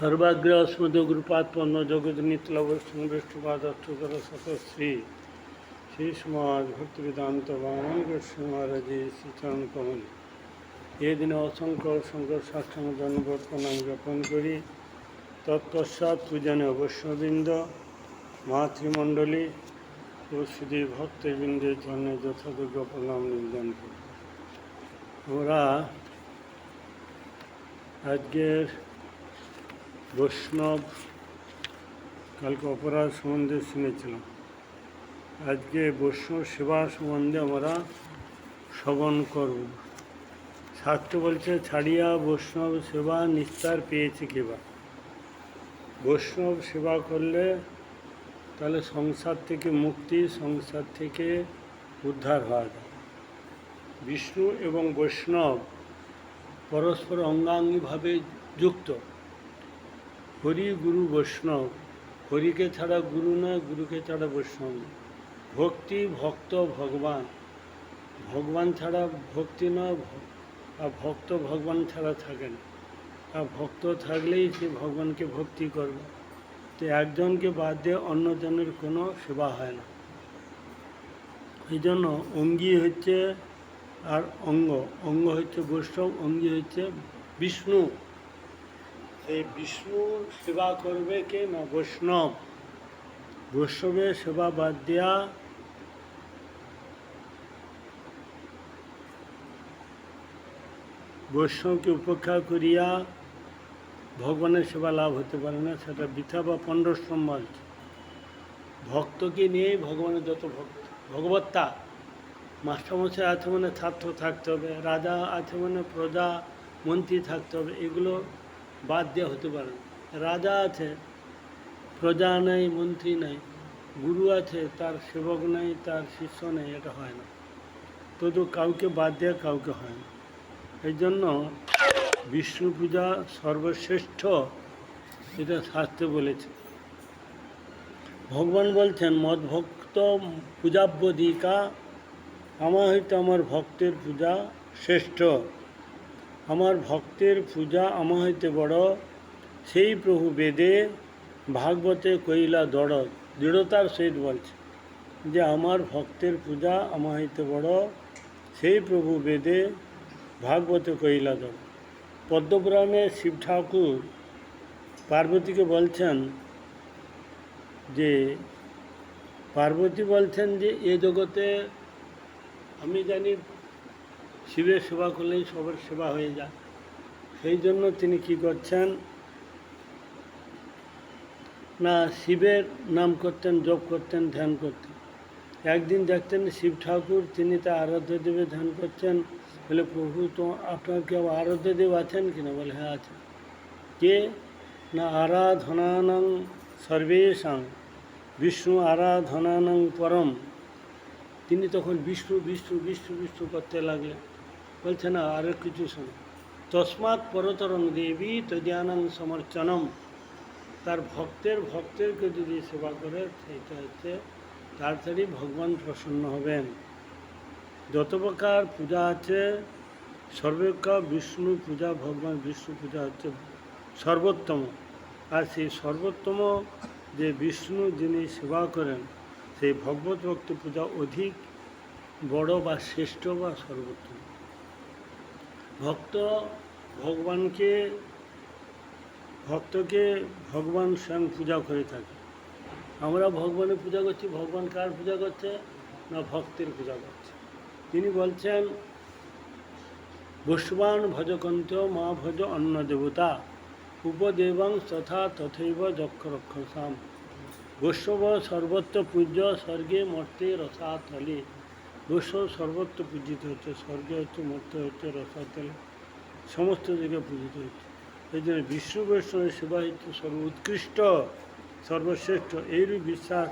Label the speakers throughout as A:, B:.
A: सर्वाग्र अस्मदगुरुपात्पन्न जगद नित्यलवष्टुपादर सतश्री श्री समाज भक्ति वेदांत श्री महाराज श्री चरण कमल ये दिन असंख्य असंख्य साष्टांग दंडवत प्रणाम ज्ञापन करी तत्पश्चात पूजनीय वैष्णवबृंद मातृमंडली ও শুধু ভক্তবৃন্দের জন্য যথাযোগ্য প্রণাম নিবেদন করি। আমরা আজকের বৈষ্ণব কালকে অপরাধ সম্বন্ধে শুনেছিলাম, আজকে বৈষ্ণব সেবা সম্বন্ধে আমরা শ্রবণ করব। শাস্ত্র বলছে, ছাড়িয়া বৈষ্ণব সেবা নিস্তার পেয়েছে কেবা। বৈষ্ণব সেবা করলে তাহলে সংসার থেকে মুক্তি, সংসার থেকে উদ্ধার হওয়া যায়। বিষ্ণু এবং বৈষ্ণব পরস্পর অঙ্গাঙ্গিভাবে যুক্ত। হরি গুরু বৈষ্ণব, হরিকে ছাড়া গুরু নয়, গুরুকে ছাড়া বৈষ্ণব নয়। ভক্তি ভক্ত ভগবান, ভগবান ছাড়া ভক্তি নয়, আর ভক্ত ভগবান ছাড়া থাকে না। আর ভক্ত থাকলেই সে ভগবানকে ভক্তি করবে। তো একজনকে বাদ দিয়ে অন্যজনের কোনো সেবা হয় না। এই জন্য অঙ্গী হচ্ছে আর অঙ্গ, অঙ্গ হচ্ছে বৈষ্ণব, অঙ্গী হচ্ছে বিষ্ণু। এই বিষ্ণু সেবা করবে কে না বৈষ্ণব। বৈষ্ণবের সেবা বাদ দেয়া বৈষ্ণবকে উপেক্ষা করিয়া ভগবানের সেবা লাভ হতে পারে না, সেটা বৃথা বা পণ্ডশ্রম বলছে। ভক্তকে নিয়েই ভগবানের যত ভগবত্তা। মাস্টারমশাই আছে মানে ছাত্র থাকতে হবে, রাজা আছে মানে প্রজা মন্ত্রী থাকতে হবে, এগুলো বাদ দেওয়া হতে পারে না। রাজা আছে, প্রজা নেই, মন্ত্রী নেই, গুরু আছে, তার সেবক নেই, তার শিষ্য নেই, এটা হয় না। তো কাউকে বাদ দেওয়া কাউকে হয় না। এই জন্য বিষ্ণু পূজা সর্বশ্রেষ্ঠ, এটা শাস্ত্রে বলেছে। ভগবান বলছেন, মদ্ভক্ত পূজাব্যধিকা, আমার হইতে আমার ভক্তের পূজা শ্রেষ্ঠ। আমার ভক্তের পূজা আমার হইতে বড়, সেই প্রভু বেদে ভাগবতে কইলা দড়। দৃঢ়তার সহিত বলছে যে আমার ভক্তের পূজা আমার হইতে বড়, সেই প্রভু বেদে ভাগবতে কইলা দড়। পদ্মপুরাণে শিব ঠাকুর পার্বতীকে বলছেন যে, পার্বতী বলছেন যে এ জগতে আমি জানি শিবের সেবা করলেই সবার সেবা হয়ে যায়। সেই জন্য তিনি কি করছেন না, শিবের নাম করতেন, জপ করতেন, ধ্যান করতেন। একদিন দেখতেন শিব ঠাকুর তিনি তার আরাধ্য দেবে ধ্যান করছেন। বলে, প্রভু তো আপনার কেউ আরাধ্য দেব আছেন কিনা? বলে, হ্যাঁ আছে। কে না, আরাধনানাং সর্বেশাং বিষ্ণু আরাধনানাং পরম। তিনি তখন বিষ্ণু বিষ্ণু বিষ্ণু বিষ্ণু করতে লাগলেন। বলছে না, আরও কিছু শোনো। তস্মাৎ পরতরং দেবী তজ্ঞানং সমর্চনম। তার ভক্তেরকে যদি সেবা করে, সেইটা হচ্ছে তাড়াতাড়ি ভগবান প্রসন্ন হবেন। যত প্রকার পূজা আছে সর্বাপেক্ষা বিষ্ণু পূজা, ভগবান বিষ্ণু পূজা হচ্ছে সর্বোত্তম। আর সেই সর্বোত্তম যে বিষ্ণু যিনি সেবা করেন, সেই ভগবত ভক্তি পূজা অধিক বড় বা শ্রেষ্ঠ বা সর্বোত্তম। ভক্তকে ভগবান স্বয়ং পূজা করে থাকে। আমরা ভগবানের পূজা করছি, ভগবান কার পূজা করছে না ভক্তের পূজা করছে। তিনি বলছেন, বৈষ্ণবান ভজকন্ত মা ভজ অন্য দেবতা উপদেবং তথা তথৈব যক্ষ রক্ষসাম। বৈষ্ণব সর্বত্র পূজ্য, স্বর্গে মর্তে রসাতলে। বৈষ্ণব সর্বত্র পূজিত হচ্ছে, স্বর্গে হচ্ছে, মর্তে হচ্ছে, রসাতলে, সমস্ত জায়গায় পূজিত হচ্ছে। এই জন্য বিষ্ণু বৈষ্ণবের সেবা হচ্ছে সর্বোৎকৃষ্ট, সর্বশ্রেষ্ঠ। এইরূপ বিশ্বাস,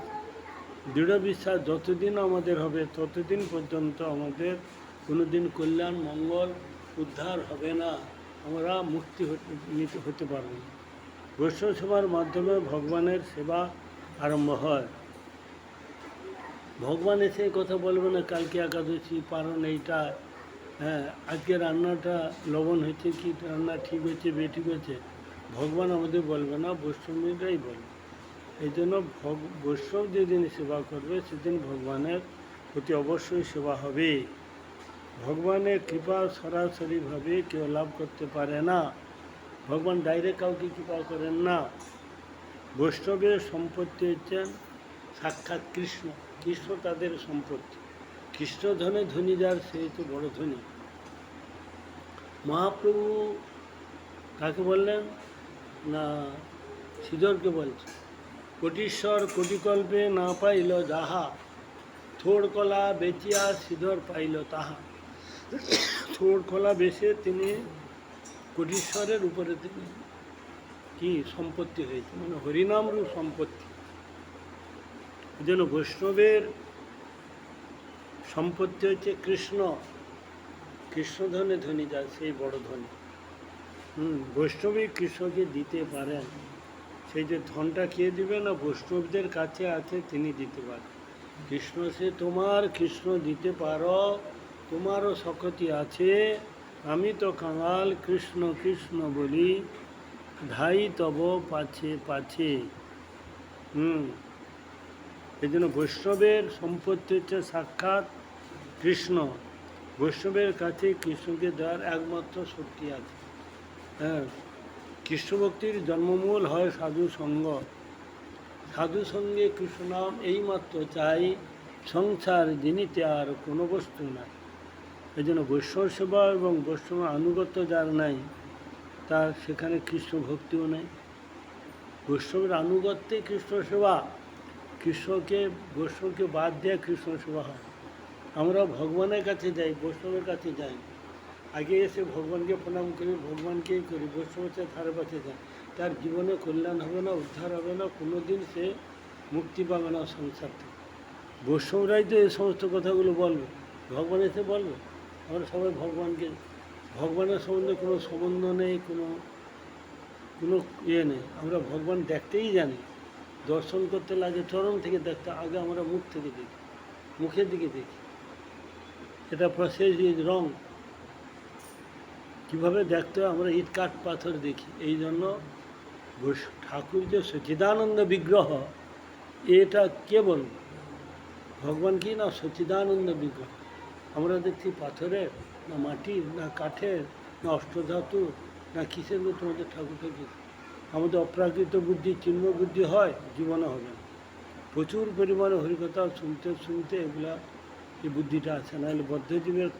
A: দৃঢ় বিশ্বাস যতদিন আমাদের হবে ততদিন পর্যন্ত আমাদের কোনো দিন কল্যাণ, মঙ্গল, উদ্ধার হবে না, আমরা মুক্তি হতে পারব না। বৈষ্ণব সেবার মাধ্যমে ভগবানের সেবা আরম্ভ হয়। ভগবান এসে কথা বলবে না কালকে একাদশী পারণ এইটা, হ্যাঁ আজকে রান্নাটা লবণ হয়েছে কি রান্না ঠিক হয়েছে বেঠিক হয়েছে, ভগবান আমাদের বলবে না, বৈষ্ণবীরাই বলবে। এই জন্য বৈষ্ণব যেদিন সেবা করবে সেদিন ভগবানের প্রতি অবশ্যই সেবা হবে। ভগবানের কৃপা সরাসরিভাবে কেউ লাভ করতে পারে না। ভগবান ডাইরেক্ট কাউকে কৃপা করেন না। বৈষ্ণবের সম্পত্তি হচ্ছেন সাক্ষাৎ কৃষ্ণ। কৃষ্ণ তাদের সম্পত্তি। কৃষ্ণ ধনে ধনী যার সেই তো বড় ধনী। মহাপ্রভু কাকে বললেন না, শ্রীধরকে বলছে, কোটিশ্বর কোটিকল্পে না পাইল যাহা, থোড় কলা বেচিয়া শ্রীধর পাইল তাহা। থোড় কলা বেচে তিনি কোটিশ্বরের উপরে তিনি কি সম্পত্তি হয়েছে, মানে হরিনামরূপ সম্পত্তি। এই জন্য বৈষ্ণবের সম্পত্তি হচ্ছে কৃষ্ণ। কৃষ্ণ ধনে ধনী যায় সেই বড় ধনী। বৈষ্ণবই কৃষ্ণকে দিতে পারেন। সেই যে ধনটা কে দিবে না, বৈষ্ণবদের কাছে আছে, তিনি দিতে পারেন। কৃষ্ণ সে তোমার, কৃষ্ণ দিতে পারো, তোমারও শক্তি আছে। আমি তো কাঙাল, কৃষ্ণ কৃষ্ণ বলি, ধাই তব পাছে পাছে। এই জন্য বৈষ্ণবের সম্পত্তি হচ্ছে সাক্ষাৎ কৃষ্ণ। বৈষ্ণবের কাছে কৃষ্ণকে দেওয়ার একমাত্র শক্তি আছে। হ্যাঁ, কৃষ্ণ ভক্তির জন্মমূল হয় সাধু সঙ্গ। সাধু সঙ্গে কৃষ্ণ নাম এইমাত্র চাই, সংসার জিনিতে আর কোনো বস্তু নাই। এই জন্য বৈষ্ণব সেবা এবং বৈষ্ণব আনুগত্য যার নাই, তার সেখানে কৃষ্ণ ভক্তিও নেই। বৈষ্ণবের আনুগত্যে কৃষ্ণ সেবা। বৈষ্ণবকে বাদ দিয়ে কৃষ্ণ সেবা হয়। আমরা ভগবানের কাছে যাই, বৈষ্ণবের কাছে যাই। আগে এসে ভগবানকে প্রণাম করি, ভগবানকেই করি, বৈষ্ণবের ধারে পাশে যায়, তার জীবনে কল্যাণ হবে না, উদ্ধার হবে না, কোনো দিন সে মুক্তি পাবে না সংসার থেকে। বৈষ্ণবরাই তো এই সমস্ত কথাগুলো বলবে, ভগবান এসে বলবে। আমরা সবাই ভগবানের সম্বন্ধে কোনো সম্বন্ধ নেই, কোনো নেই। আমরা ভগবান দেখতেই জানি, দর্শন করতে লাগে চরণ থেকে দেখতে, আগে আমরা মুখ থেকে দেখি, মুখের দিকে দেখি। এটা প্রসেস ইজ রং। কীভাবে দেখতে হয়, আমরা ইট কাঠ পাথর দেখি। এই জন্য ঠাকুর যে সচিদানন্দ বিগ্রহ, এটা কে বলব? ভগবান কি না সচিদানন্দ বিগ্রহ। আমরা দেখছি পাথরের, না মাটির, না কাঠের, না অষ্টধাতু, না কিসের মতো তোমাদের ঠাকুর ঠাকুর। আমাদের অপ্রাকৃত বুদ্ধি, চিহ্ন বুদ্ধি হয়, জীবনে হবে না। প্রচুর পরিমাণে হরিকথা শুনতে শুনতে এগুলা, এই বুদ্ধিটা আছে, নাহলে বদ্ধজীবের,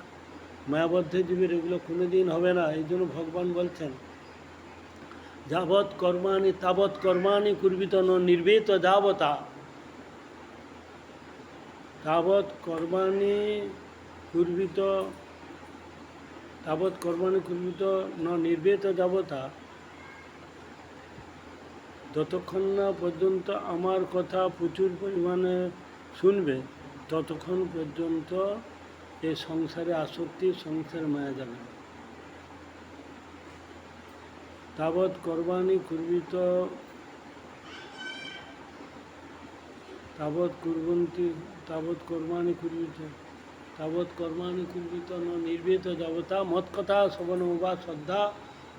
A: মায়াবদ্ধ জীবের এগুলো কোনো দিন হবে না। এই জন্য ভগবান বলছেন, যাবৎ কর্মাণি তাবৎ কর্মাণি কুর্বিত ন নির্বেত যাবতা। তাবৎ কর্মাণি কুর্বিত ন নির্বেত যাবতা। যতক্ষণ না পর্যন্ত আমার কথা প্রচুর পরিমাণে শুনবে, ততক্ষণ পর্যন্ত এই সংসারে আসক্তি, সংসার মায়া যাবে। তাবৎ কর্মাণি কুর্বিত ন নির্বেত যাবতা। মৎ কথা শ্রবণ বা শ্রদ্ধা,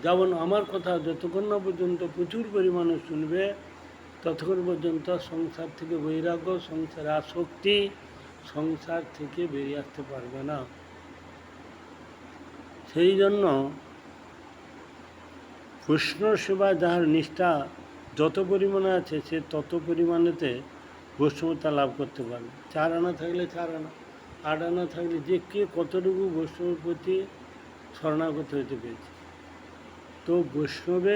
A: যেমন আমার কথা যতক্ষণ না পর্যন্ত প্রচুর পরিমাণে শুনবে, ততক্ষণ পর্যন্ত সংসার থেকে বৈরাগ্য, সংসারে আসক্তি, সংসার থেকে বেরিয়ে আসতে পারবে না। সেই জন্য বৈষ্ণব সেবা যাহার নিষ্ঠা যত পরিমাণে আছে, সে তত পরিমাণেতে বৈষ্ণবতা লাভ করতে পারবে। 4 আনা থাকলে 4 আনা, 8 আনা থাকলে যে কে কতটুকু বৈষ্ণবের প্রতি শরণাগত হতে পেরেছে। তো বৈষ্ণব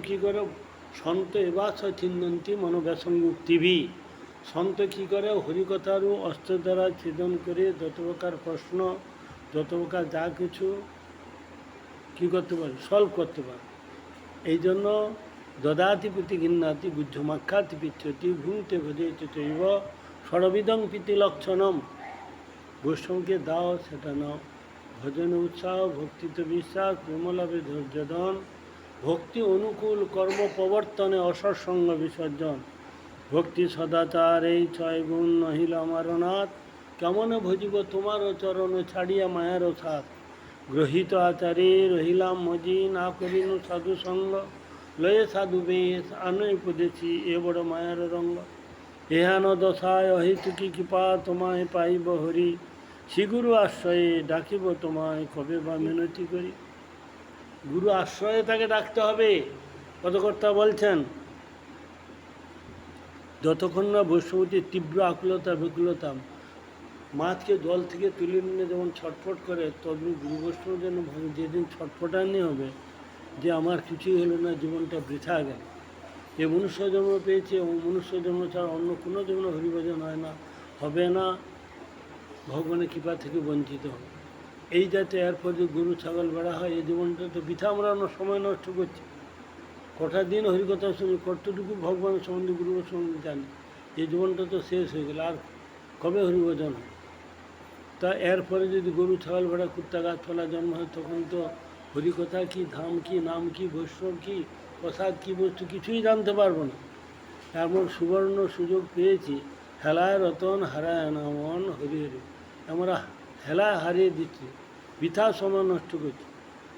A: কী করে? সন্ত এবাস চিন্তন্তি মনোব্যাসঙ্গুক্তিভি। সন্ত কী করে? হরিকথারু অস্ত্র দ্বারা ছেদন করে যত প্রকার প্রশ্ন, যত প্রকার যা কিছু কী করতে পারে, সলভ করতে পারে। এই জন্য দদাতি প্রীতি ঘিন্নাতি বুদ্ধমাখ্যাতি পিচ্ছতি ভুংতে ভজেতে চৈব ষড়বিধং প্রীতি লক্ষণম। বৈষ্ণবকে দাও, সেটা নাও। ভজনে উৎসাহ, ভক্তিতে বিশ্বাস, প্রেমলাভে ধৈর্যধন, ভক্তি অনুকূল কর্ম প্রবর্তনে অসৎসঙ্গ বিসর্জন। ভক্তি সদাচার এই 6 গুণ নহিল আমার নাথ, কেমন ভজিব তোমারও চরণ ছাড়িয়া মায়ারও সাথ। গ্রহীত আচারে রহিলাম মজি, না করিনু সাধু সঙ্গ, লয়ে সাধু বেশ আনই উপদেশী, এ বড় মায়ার রঙ্গ। এহান দশায় অহেতুকি কৃপা, তোমায় পাইব হরি, শ্রীগুরু আশ্রয়ে ডাকিব তোমায়, কবে বা মিনতি করি। গুরু আশ্রয়ে তাকে ডাকতে হবে। পদকর্তা বলছেন, যতক্ষণ না বৈষ্ণবীর তীব্র আকুলতা বিকুলতা মাছকে জল থেকে তুলে নিয়ে যেমন ছটফট করে, তদ্রুপ গুরু বৈষ্ণব যেন যেদিন ছটফটানি হবে যে আমার কিছুই হলো না, জীবনটা বৃথা গেল, এ মনুষ্য জন্ম পেয়েছে, মনুষ্য জন্ম ছাড়া অন্য কোনো জন্ম হরিভজন হয় না, হবে না, ভগবানের কৃপা থেকে বঞ্চিত হবে। এই যাতে এরপর যে গরু ছাগল বেড়া হয়, এই জীবনটা তো বৃথা আমরা সময় নষ্ট করছি। কটা দিন হরিকথা শুনি, কতটুকু ভগবানের সম্বন্ধে গুরু সম্বন্ধে জানি, এই জীবনটা তো শেষ হয়ে গেল, আর কবে হরিভজন হয়? তা এরপরে যদি গরু ছাগল ভেড়া কুত্তা গাছপালা জন্ম হয়, তখন তো হরিকথা কি, ধাম কি, নাম কি, বৈষ্ণব কি, প্রসাদ কি বস্তু কিছুই জানতে পারবো না। এমন সুবর্ণ সুযোগ পেয়েছি, হেলায় রতন হারায় না মন হরি হরি। আমরা হেলায় হারিয়ে দিচ্ছি, বৃথা সময় নষ্ট করছি।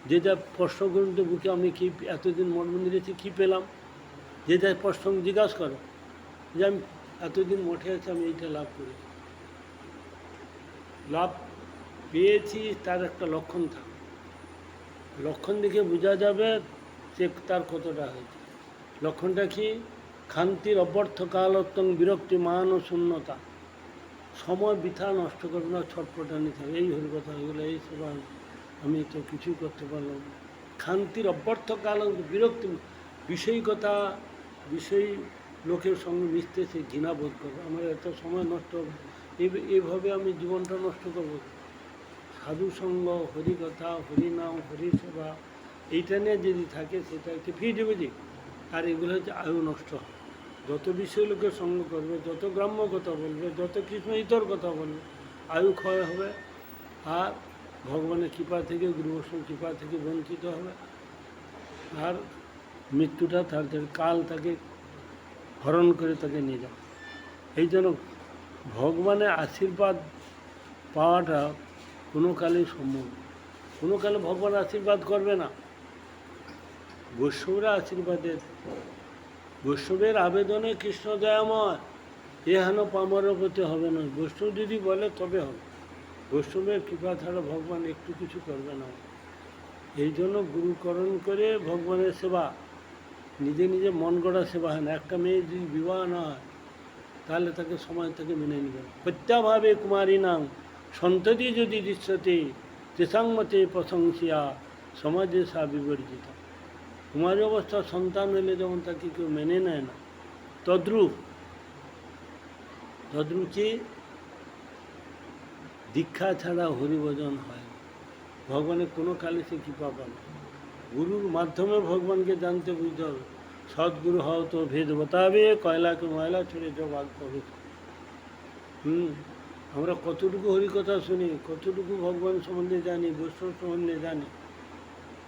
A: যে যা প্রশ্ন করুন তো বুকে, আমি কি এতদিন মঠ মন্দিরে কী পেলাম? যে যা প্রশ্ন জিজ্ঞাসা করো যে আমি এতদিন মঠে আছি, আমি এইটা লাভ করেছি, লাভ পেয়েছি, তার একটা লক্ষণ থাকে। লক্ষণ দেখে বোঝা যাবে যে তার কতটা হয়েছে। লক্ষণটা কি? খান্তির অব্যর্থ কালোত্তম বিরক্তি মান ও শূন্যতা। সময় বৃথা নষ্ট করবে না, ছটফটানি থাকে, এই হল কথা হয়ে গেলো, এই সব আমি তো কিছুই করতে পারলাম না। খান্তির অব্যর্থ কাল বিরক্তি, বিষয়িকতা, বিষয় লোকের সঙ্গে মিশতে সে ঘৃণা বোধ করবে, আমার এত সময় নষ্ট হবে, এইভাবে আমি জীবনটা নষ্ট করবো। সাধু সঙ্গ, হরিকথা, হরিনাম, হরিসেবা, এইটা নিয়ে যদি থাকে সেটা একটি ফিজিবিজি। আর এগুলো হচ্ছে আয়ু নষ্ট হয়। যত বিষয় লোকের সঙ্গ করবে, যত গ্রাম্য কথা বলবে, যত কৃষ্ণ ইতর কথা বলবে, আয়ু ক্ষয় হবে, আর ভগবানের কৃপা থেকে, গুরু বৈষ্ণব কৃপা থেকে বঞ্চিত হবে, আর মৃত্যুটা তার কাল তাকে হরণ করে তাকে নিয়ে যাবে। এই জন্য ভগবানের আশীর্বাদ পাওয়াটা কোনো কালেই সম্ভব, কোনো কালে ভগবান আশীর্বাদ করবে না। বৈষ্ণবরা আশীর্বাদের, বৈষ্ণবের আবেদনে কৃষ্ণ দয়াময়, এহেন পামর প্রতি হবে না। বৈষ্ণব যদি বলে তবে হবে, বৈষ্ণবের কৃপা ছাড়া ভগবান একটু কিছু করবে না। এই জন্য গুরুকরণ করে ভগবানের সেবা, নিজে নিজে মন গড়া সেবা হয় না। একটা মেয়ে যদি বিবাহ না হয়, তাহলে তাকে সমাজ থেকে মেনে নেবে। প্রত্যাভাবে কুমারী নাম সন্ততি যদি দৃশ্যতে, তেসাংমতে প্রশংসিয়া সমাজে সা বিবর্জিত। কুমারী অবস্থা সন্তান হলে যেমন তাকে কেউ মেনে নেয় না, তদ্রূপ কি দীক্ষা ছাড়া হরিভজন হয়, ভগবানের কোনো কালে সে কৃপা পাবে। গুরুর মাধ্যমে ভগবানকে জানতে বুঝতে হবে। সদ্গুরু হও তো ভেদ বতাবে, কয়লাকে ময়লা ছুড়ে জবাব পাবে। আমরা কতটুকু হরিকথা শুনি, কতটুকু ভগবান সম্বন্ধে জানি, বৈষ্ণব সম্বন্ধে জানি,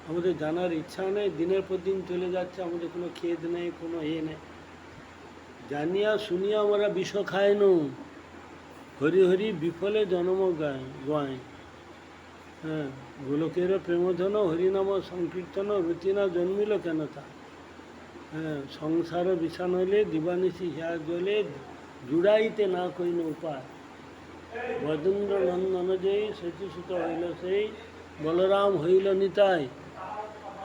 A: আমাদের জানার ইচ্ছা নেই। দিনের পর দিন চলে যাচ্ছে, আমাদের কোনো খেদ নেই, কোনো নেই। জানিয়া শুনিয়া আমরা বিষ খাইনু, হরি হরি বিফলে জন্ম গায়। হ্যাঁ, গোলকের প্রেমধন হরিনাম সংকীর্তন রুচি না জন্মিল কেন তা। হ্যাঁ, সংসার বিষাণ হইলে দিবানিশি হিয়া জলে, জুড়াইতে না কইন উপায়। বজেন্দ্র নন্দন যেই শচীসুত হইল সেই, বলরাম হইল নিতাই।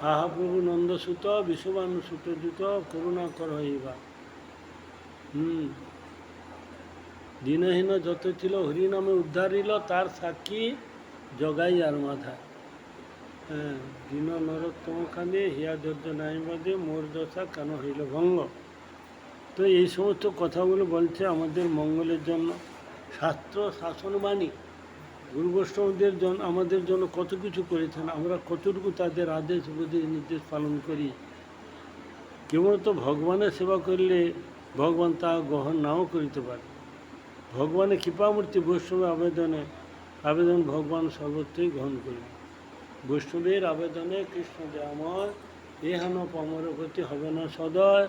A: আহা প্রভু নন্দসুত, বিশ্ববানু সুতযুত, করুণা কর হইবা। দিনহীন যত ছিল হরিনামে উদ্ধারিল, তার সাক্ষী জগাই আর মাথায়। হ্যাঁ, দিন নরোত্তম কাঁদে, হিয়া ধৈর্য নাই বাদে, মোর দশা কেন হইল ভঙ্গ। তো এই সমস্ত কথাগুলো বলছে আমাদের মঙ্গলের জন্য। শাস্ত্র শাসনবাণী গুরু বৈষ্ণবদের জন্য, আমাদের জন্য কত কিছু করেছেন, আমরা কতটুকু তাদের আদেশ উপদেশ নির্দেশ পালন করি। কেবল তো ভগবানের সেবা করলে ভগবান তা গ্রহণ নাও করিতে পারে। ভগবানের কৃপামূর্তি বৈষ্ণবের আবেদন ভগবান সর্বত্রই গ্রহণ করিবে। বৈষ্ণবের আবেদনে কৃষ্ণ দয়াময়, এহেন পামর গতি হবে না সদয়,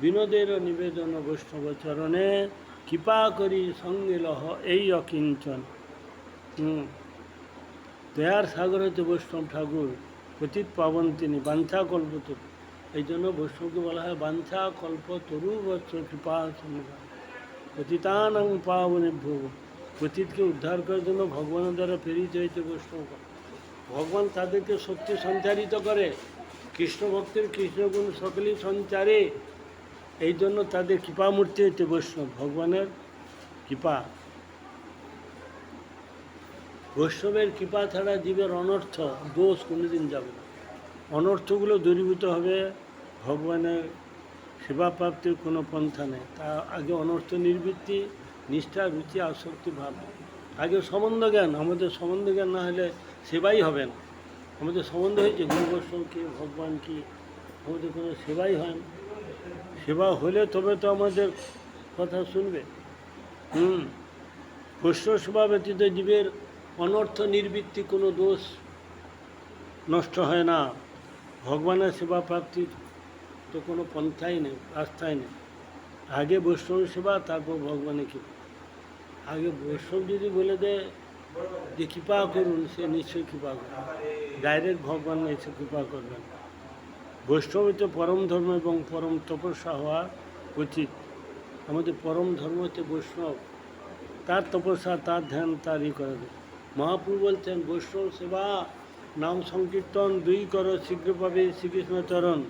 A: বিনোদের নিবেদন বৈষ্ণব চরণে, কৃপা করি সঙ্গে লহ এই অকিঞ্চন। দয়ার সাগর হচ্ছে বৈষ্ণব ঠাকুর, পতিত পাবন তিনি, বাঞ্ছা কল্পতরু। এই জন্য বৈষ্ণবকে বলা হয় বাঞ্ছা কল্পতরু বৎস কৃপা সিন্ধু। পতিতানাং পাবনেভ্যো, পতিতকে উদ্ধার করার জন্য ভগবানের দ্বারা প্রেরিত হয়েছে বৈষ্ণব। ভগবান তাদেরকে শক্তি সঞ্চারিত করে, কৃষ্ণ ভক্তের কৃষ্ণগুণ সকলেই সঞ্চারে। এই জন্য তাদের কৃপামূর্তি হচ্ছে বৈষ্ণব, ভগবানের কৃপা। বৈষ্ণবের কৃপা ছাড়া জীবের অনর্থ দোষ কোনোদিন যাবে না। অনর্থগুলো দূরীভূত হবে, ভগবানের সেবা প্রাপ্তির কোনো পন্থা নেই। তা আগে অনর্থ নিবৃত্তি, নিষ্ঠা, রুচি, আসক্তি ভাব। আগে সম্বন্ধ জ্ঞান, আমাদের সম্বন্ধ জ্ঞান না হলে সেবাই হবে না। আমাদের সম্বন্ধ হয়েছে গুরু বৈষ্ণব কি, ভগবান কি, আমাদের কোনো সেবাই হয় না। সেবা হলে তবে তো আমাদের কথা শুনবে। বৈষ্ণব সেবা ব্যতীত জীবের অনর্থ নিবৃত্তি, কোনো দোষ নষ্ট হয় না। ভগবানের সেবা প্রাপ্তির তো কোনো পন্থাই নেই, রাস্তাই নেই। আগে বৈষ্ণব সেবা, তারপর ভগবানের কৃপা। আগে বৈষ্ণব যদি বলে দেয় যে কৃপা করুন, সে নিশ্চয়ই কৃপা করুন, ডাইরেক্ট ভগবান এসে কৃপা করবেন। বৈষ্ণব হচ্ছে পরম ধর্ম এবং পরম তপস্যা হওয়া উচিত। আমাদের পরম ধর্ম হচ্ছে বৈষ্ণব, তার তপস্যা, তার ধ্যান, তারই করে দেয়। মহাপ্রভু বলছেন বৈষ্ণব সেবা নাম সংকীর্তন দুই করো, শীঘ্র পাবে শ্রীকৃষ্ণ চরণ।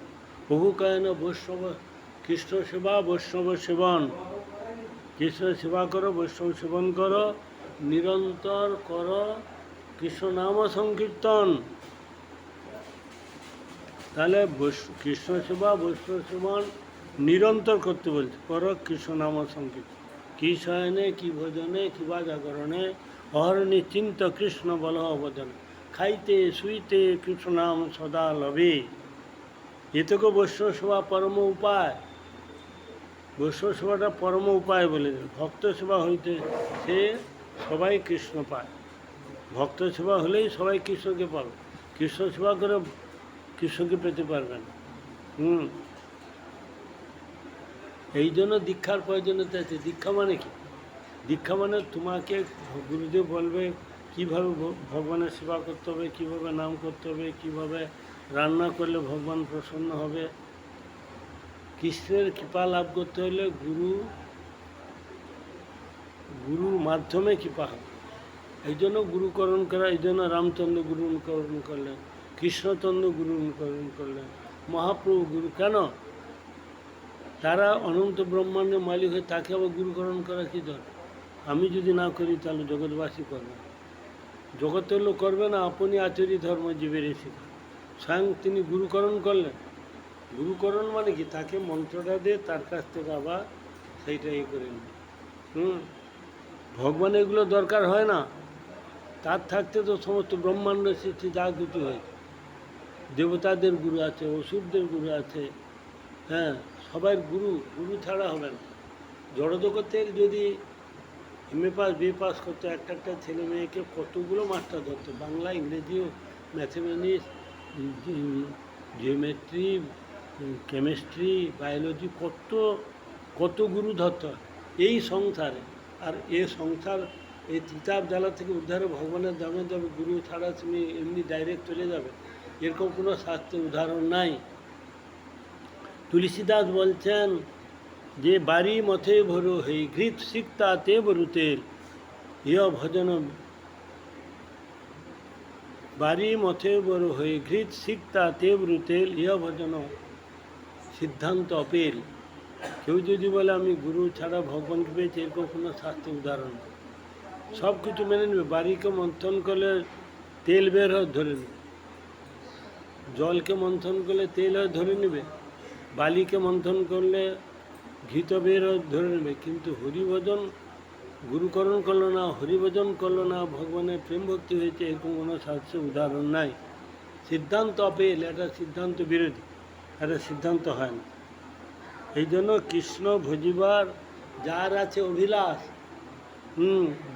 A: বহু কায়ন বৈষ্ণব কৃষ্ণ সেবা বৈষ্ণব সেবন। কৃষ্ণ সেবা করো, বৈষ্ণব সেবন করো, নিরন্তর করো কৃষ্ণ নাম সংকীর্তন। তাহলে কৃষ্ণ সেবা বৈষ্ণব সেবন নিরন্তর করতে বলছে, করো কৃষ্ণ নাম সংকীর্তন। কি শয়নে, কি ভোজনে, কি বা জাগরণে, অহরণি চিন্ত কৃষ্ণ বল অবদান। খাইতে শুইতে কৃষ্ণ নাম সদা লবে। এতকে বৈষ্ণব সেবা পরম উপায়। বৈষ্ণব সেবাটা পরম উপায় বলে দেয়। ভক্ত সেবা হইতে সে সবাই কৃষ্ণ পায়। ভক্ত সেবা হলেই সবাই কৃষ্ণকে পাবে। কৃষ্ণ সেবা করে কৃষ্ণকে পেতে পারবেন। এই জন্য দীক্ষার প্রয়োজনীয়তা আছে। দীক্ষা মানে কি? দীক্ষা মানে তোমাকে গুরুদেব বলবে কীভাবে ভগবানের সেবা করতে হবে, কীভাবে নাম করতে হবে, কীভাবে রান্না করলে ভগবান প্রসন্ন হবে। কৃষ্ণের কৃপা লাভ করতে হলে গুরুর মাধ্যমে কৃপা হবে। এই জন্য গুরুকরণ করা, এই জন্য রামচন্দ্র গুরুকরণ করলেন, কৃষ্ণচন্দ্র গুরুকরণ করলেন, মহাপ্রভু গুরু। কেন? তারা অনন্ত ব্রহ্মাণ্ডের মালিক হয়ে তাকে আবার গুরুকরণ করা কী দরকার? আমি যদি না করি তাহলে জগৎবাসী করবে, জগতের লোক করবে না। আপনি আচরি ধর্ম জীবের শিখা, স্বয়ং তিনি গুরুকরণ করলেন। গুরুকরণ মানে কি? তাকে মন্ত্রটা দিয়ে তার কাছ থেকে আবার সেইটাই করে নেবে। ভগবান এগুলো দরকার হয় না, তার থাকতে তো সমস্ত ব্রহ্মাণ্ড সৃষ্টি যা কিছু হয়েছে। দেবতাদের গুরু আছে, অসুরদের গুরু আছে, হ্যাঁ, সবাই গুরু ছাড়া হবে না। জড়জগতের যদি এমএ পাস বিএ পাস করতো, একটা ছেলে মেয়েকে কতগুলো মাস্টার ধরতো, বাংলা, ইংরেজি, ম্যাথমেটিক্স, জিওমেট্রি, কেমিস্ট্রি, বায়োলজি, কত গুরু ধরতো এই সংসারে। আর এ সংসার, এই তিতাব জ্বালা থেকে উদ্ধারে ভগবানের দামে যাবে, গুরু ছাড়া তুমি এমনি ডাইরেক্ট চলে যাবে, এরকম কোনো শাস্ত্রের উদাহরণ নাই। তুলসীদাস বলছেন যে বাড়ি মথে ভরো হই ঘৃত সিক্তা তে বরুতেল ইয় ভজন। বাড়ি মথে বড়ো হই ঘৃত সিক্তা তে বরুতেল ইয় ভজন সিদ্ধান্ত অপেল। কেউ যদি বলে আমি গুরু ছাড়া ভগবানকে পেয়েছি, এরকম কোনো শাস্ত্রের উদাহরণ। সব কিছু মেনে নেবে। বাড়িকে মন্থন করলে তেল বের হয় ধরে নেবে, জলকে মন্থন করলে তেল হয় ধরে নেবে, বালিকে মন্থন করলে ঘৃত বের হয় ধরে নেবে। কিন্তু হরিভজন গুরুকরণ করলো না, হরিভজন করলো না, ভগবানের প্রেম ভক্তি হয়েছে, এরকম কোনো শাস্ত্রের উদাহরণ নাই। সিদ্ধান্ত অপেল, এটা সিদ্ধান্ত বিরোধী, এটা সিদ্ধান্ত হয় না। এই জন্য কৃষ্ণ ভজিবার যার আছে অভিলাষ,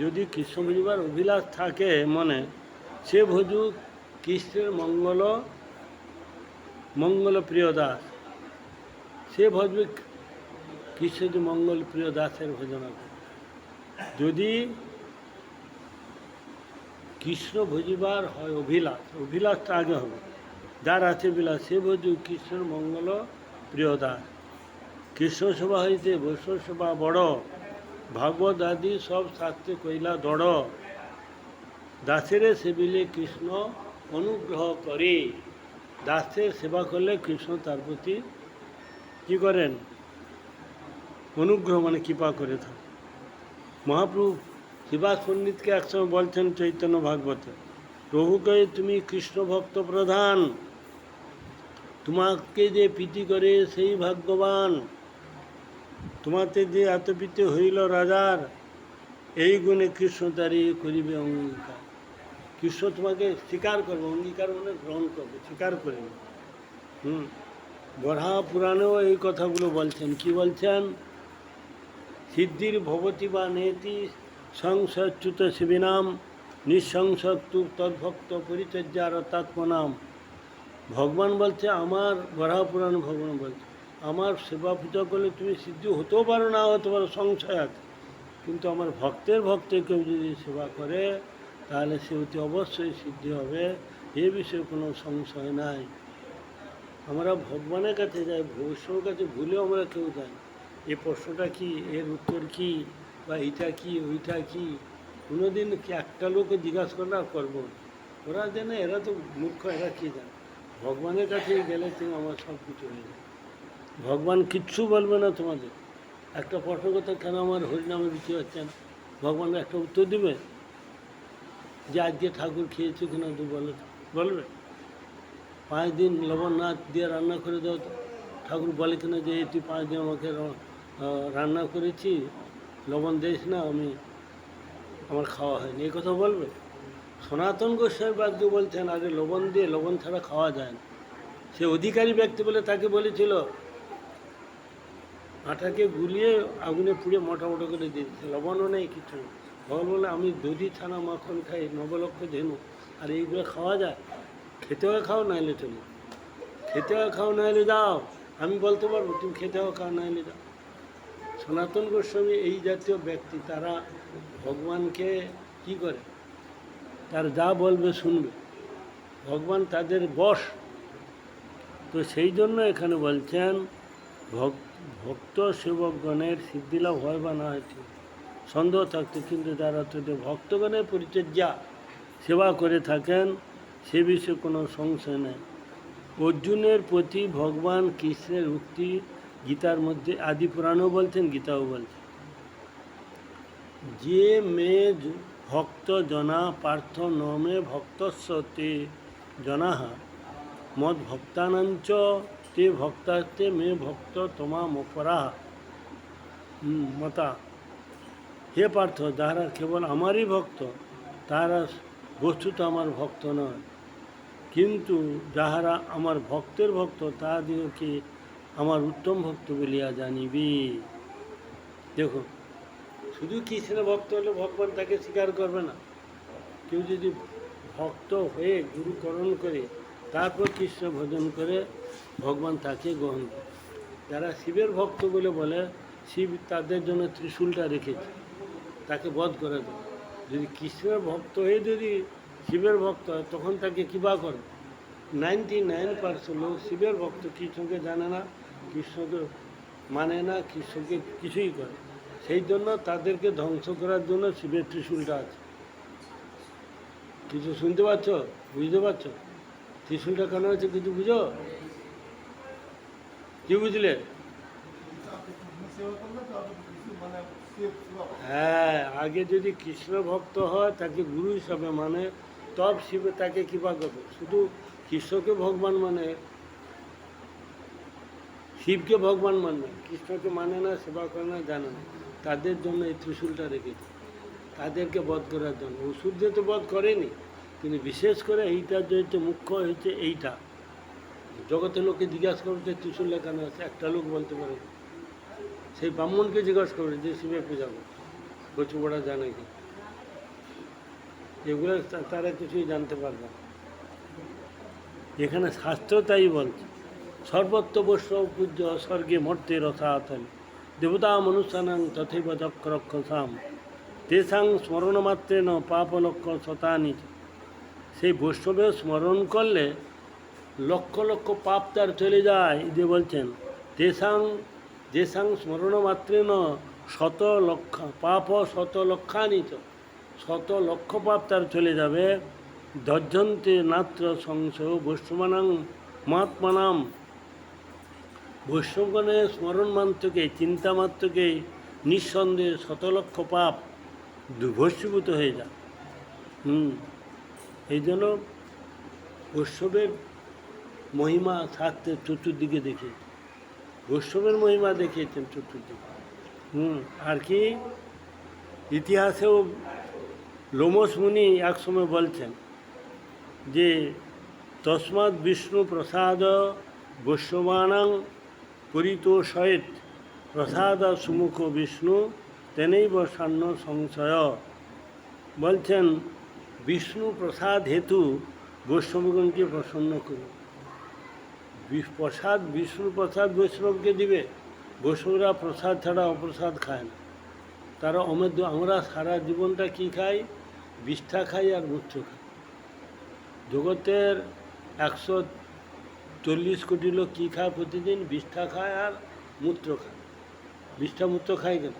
A: যদি কৃষ্ণ ভজিবার অভিলাষ থাকে মনে, সে ভজুক কৃষ্ণের মঙ্গল প্রিয় দাস। সে ভজবে কৃষ্ণ মঙ্গল প্রিয় দাসের ভজনা করে। যদি কৃষ্ণ ভজিবার হয় অভিলাষ, অভিলাষটা আগে হবে। যার আছে বিলাস সে ভজু কৃষ্ণের মঙ্গল প্রিয় দাস। কৃষ্ণ সেবা হইতে বৈষ্ণব সেবা বড়, ভাগবত আদি সব শাস্ত্রে কইলা দড়। দাসেরে সেবিলে কৃষ্ণ অনুগ্রহ করে, দাসের সেবা করলে কৃষ্ণ তার প্রতি কী করেন? অনুগ্রহ মানে কৃপা করে থাকে। মহাপ্রভু শিবাস পণ্ডিতকে একসময় বলছেন চৈতন্য ভাগবতে, প্রভুকে তুমি কৃষ্ণ ভক্ত প্রধান, তোমাকে যে প্রীতি করে সেই ভাগ্যবান, তোমাতে যে এত প্রীতি হইল রাজার, এই গুণে কৃষ্ণ তারি করিবে অঙ্গীকার। কৃষ্ণ তোমাকে স্বীকার করবে, অঙ্গীকার মানে গ্রহণ করবে, স্বীকার করবে। বরাহ পুরাণেও এই কথাগুলো বলছেন। কি বলছেন? সিদ্ধির ভবতি বা নেতি সংসচ্যুত শিবিনাম নিঃসংসত্তু তদ্ভক্ত পরিচর্যার তাত্মনাম। ভগবান বলছে, আমার বরাহ পুরাণ ভগবান বলছে, আমার সেবা পূজা করলে তুমি সিদ্ধি হতেও পারো, না হতে পারো, সংশয় আছে, কিন্তু আমার ভক্তের কেউ যদি সেবা করে তাহলে সে অতি অবশ্যই সিদ্ধি হবে, এ বিষয়ে কোনো সংশয় নাই। আমরা ভগবানের কাছে যাই, বৈষ্ণবের কাছে ভুলেও আমরা কেউ যাই। এই প্রশ্নটা কি, এর উত্তর কি, বা এইটা কি, ওইটা কি, কোনোদিন কি একটা লোককে জিজ্ঞাসা করলে আর করবো না। ওরা জানে, এরা তো মূর্খ, এরা কী জানে। ভগবানের কাছে গেলে তুমি আমার সব কিছু হয়ে যায়। ভগবান কিচ্ছু বলবে না তোমাদের। একটা প্রশ্ন কথা, কেন আমার হরিনামে রুচি হচ্ছে না, ভগবান একটা উত্তর দেবে যে আজকে ঠাকুর খেয়েছে কিনা, তো বলবে 5 দিন লবণ না দিয়ে রান্না করে দাও, তো ঠাকুর বলে কিনা যে তুই 5 দিন আমাকে রান্না করেছি, লবণ দিস না, আমার খাওয়া হয়নি, এই কথা বলবে? সনাতন গোস্বামী বাদ্য বলছেন, আগে লবণ দিয়ে, লবণ ছাড়া খাওয়া যায় না। সে অধিকারী ব্যক্তি বলে তাকে বলেছিল আটাকে গুলিয়ে আগুনে পুড়ে মোটা মোটা করে দিয়েছে, লবণও নেই, কিছু নেই। ভগবান বলে, আমি দধি ছানা মাখন খাই, 9 লক্ষ ধেনু, আর এইগুলো খাওয়া যায়? খেতে হয় খাও, নাইলে চলে, খেতে হয় খাও, নাইলে যাও, আমি বলতে পারবো তুমি খেতে হয় খাও, নাইলে যাও। সনাতন গোস্বামী এই জাতীয় ব্যক্তি, তারা ভগবানকে কি করে, তার যা বলবে শুনবে, ভগবান তাদের বশ। তো সেই জন্য এখানে বলছেন ভক্ত সেবকগণের সিদ্ধিলাভ হয় বা না হয় ঠিক সন্দেহ থাকতে, কিন্তু যারা তাদের ভক্তগণের পরিচর্যা সেবা করে থাকেন সে বিষয়ে কোনো সংশয় নেই। অর্জুনের প্রতি ভগবান কৃষ্ণের উক্তি গীতার মধ্যে আদি পুরাণেও বলছেন, গীতাও বলছেন, যে মে ভক্ত জনা পার্থ ন মে ভক্তস্য তে জনাহা মদ ভক্তানাঞ্চ তে ভক্তাস্তে মে ভক্ত তোমা মপরাহা মতা। হে পার্থ, যাহারা কেবল আমারই ভক্ত তাহারা বস্তুত আমার ভক্ত নয়, কিন্তু যাহারা আমার ভক্তের ভক্ত তাহাদিগকে আমার উত্তম ভক্ত বলিয়া জানিবি। দেখো, শুধু কৃষ্ণের ভক্ত হলে ভগবান তাকে স্বীকার করবে না। কেউ যদি ভক্ত হয়ে গুরুকরণ করে তারপর কৃষ্ণ ভজন করে, ভগবান তাকে গ্রহণ করে। যারা শিবের ভক্ত বলে শিব তাদের জন্য ত্রিশূলটা রেখেছে, তাকে বধ করে দেয়। যদি কৃষ্ণের ভক্ত হয়ে যদি শিবের ভক্ত হয়, তখন তাকে কৃপা করে। 99% লোক শিবের ভক্ত, কৃষ্ণকে জানে না, কৃষ্ণকে মানে না, কৃষ্ণকে কিছুই করে। সেই জন্য তাদেরকে ধ্বংস করার জন্য শিবের ত্রিশূলটা আছে। কিছু শুনতে পাচ্ছ, বুঝতে পারছো ত্রিশূলটা কেন আছে? কিছু বুঝো? কি বুঝলে? হ্যাঁ, আগে যদি কৃষ্ণ ভক্ত হয় তাকে গুরু হিসাবে মানে, তব শিবে তাকে কৃপা করবে। শুধু কৃষ্ণকে ভগবান মানে, শিবকে ভগবান মানে, কৃষ্ণকে মানে না, সেবা করে না, জানে না, তাদের জন্য এই ত্রিশূলটা রেখেছে, তাদেরকে বধ করার জন্য। ওষুধ দিয়ে তো বধ করেনি, কিন্তু বিশেষ করে এইটা যেহেতু মুখ্য হয়েছে, এইটা জগতের লোককে জিজ্ঞাসা করবে যে ত্রিশূলটা কেন আছে, একটা লোক বলতে পারে। সেই ব্রাহ্মণকে জিজ্ঞাসা করবে যে শিবের পূজা করে, কচু বড়া জানে কি, এগুলো তারা কিছুই জানতে পারবে না। এখানে শাস্ত্র তাই বলছে, সর্বত্র বৈষ্ণব পূজ্য স্বর্গে মর্তে রসাতল দেবতা মনুষ্যানাং তথৈব চক্রক্ষসাম তেষাং স্মরণমাত্রেণ পাপলক্ষ শতানি সেই বৈষ্ণবের স্মরণ করলে লক্ষ লক্ষ পাপ তার চলে যায়। যে বলছেন তেসাং যেসাং স্মরণ মাত্রেন শত লক্ষ পাপ শত লক্ষানিত, শত লক্ষ পাপ তার চলে যাবে। দর্জন্তে নাত্র সংশয় বৈষ্ণবানাং মহাত্মানাম, বৈষ্ণবগণের স্মরণ মাত্রকে চিন্তা মাত্রকে নিঃসন্দেহে শত লক্ষ পাপ ভস্মীভূত হয়ে যায়। এই জন্য বৈষ্ণবের মহিমা শাস্ত্রের চতুর্দিকে দেখিয়েছে, বৈষ্ণবের মহিমা দেখিয়েছেন চতুর্দিকে। আর কি ইতিহাসেও লোমস মুনি একসময় বলছেন যে তস্মাৎ বিষ্ণু প্রসাদ বৈষ্ণবানাং পরিতোষয়েৎ, প্রসাদ সুমুখ বিষ্ণু তেনৈব সান্ন সংশয়। বলছেন বিষ্ণু প্রসাদ হেতু বৈষ্ণবগণকে প্রসন্ন করুন। প্রসাদ বিষ্ণু প্রসাদ বৈষ্ণবকে দিবে, বৈষ্ণবরা প্রসাদ ছাড়া অপ্রসাদ খায় না। তারা অমেদ্য। আমরা সারা জীবনটা কী খাই? বিষ্ঠা খাই আর মূত্র খাই। জগতের 140 কোটি লোক কী খায় প্রতিদিন? বিষ্ঠা খায় আর মূত্র খায়। বিষ্ঠা মূত্র খায় কেন?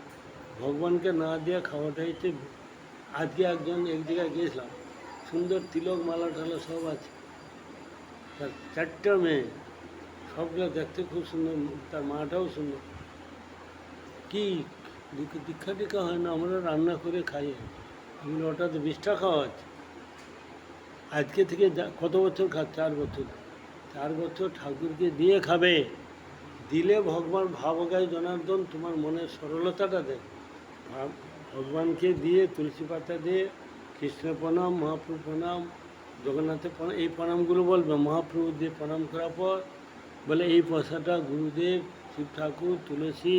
A: ভগবানকে না দিয়ে খাওয়াটাই তো। আজকে এক জায়গায় গিয়েছিলাম, সুন্দর তিলক মালা টালা সব আছে, তার 4টা মেয়ে, সবগুলো দেখতে খুব সুন্দর, তার মাটাও সুন্দর। কি দীক্ষা টিক্ষা হয় না? আমরা রান্না করে খাই। আমি ওটা তো বিষ্ঠা খাওয়া আছে। আজকে থেকে কত বছর 4 বছর। 4 বছর ঠাকুরকে দিয়ে খাবে। দিলে ভগবান ভাবগায় জনার্দন তোমার মনের সরলতাটা দেয়। ভগবানকে দিয়ে তুলসী পাতা দিয়ে কৃষ্ণ প্রণাম, মহাপ্রভু প্রণাম, জগন্নাথের প্রণাম, এই প্রণামগুলো বলবে। মহাপ্রভু দিয়ে প্রণাম করার পর বলে এই পয়সাটা গুরুদেব, শিব ঠাকুর, তুলসী,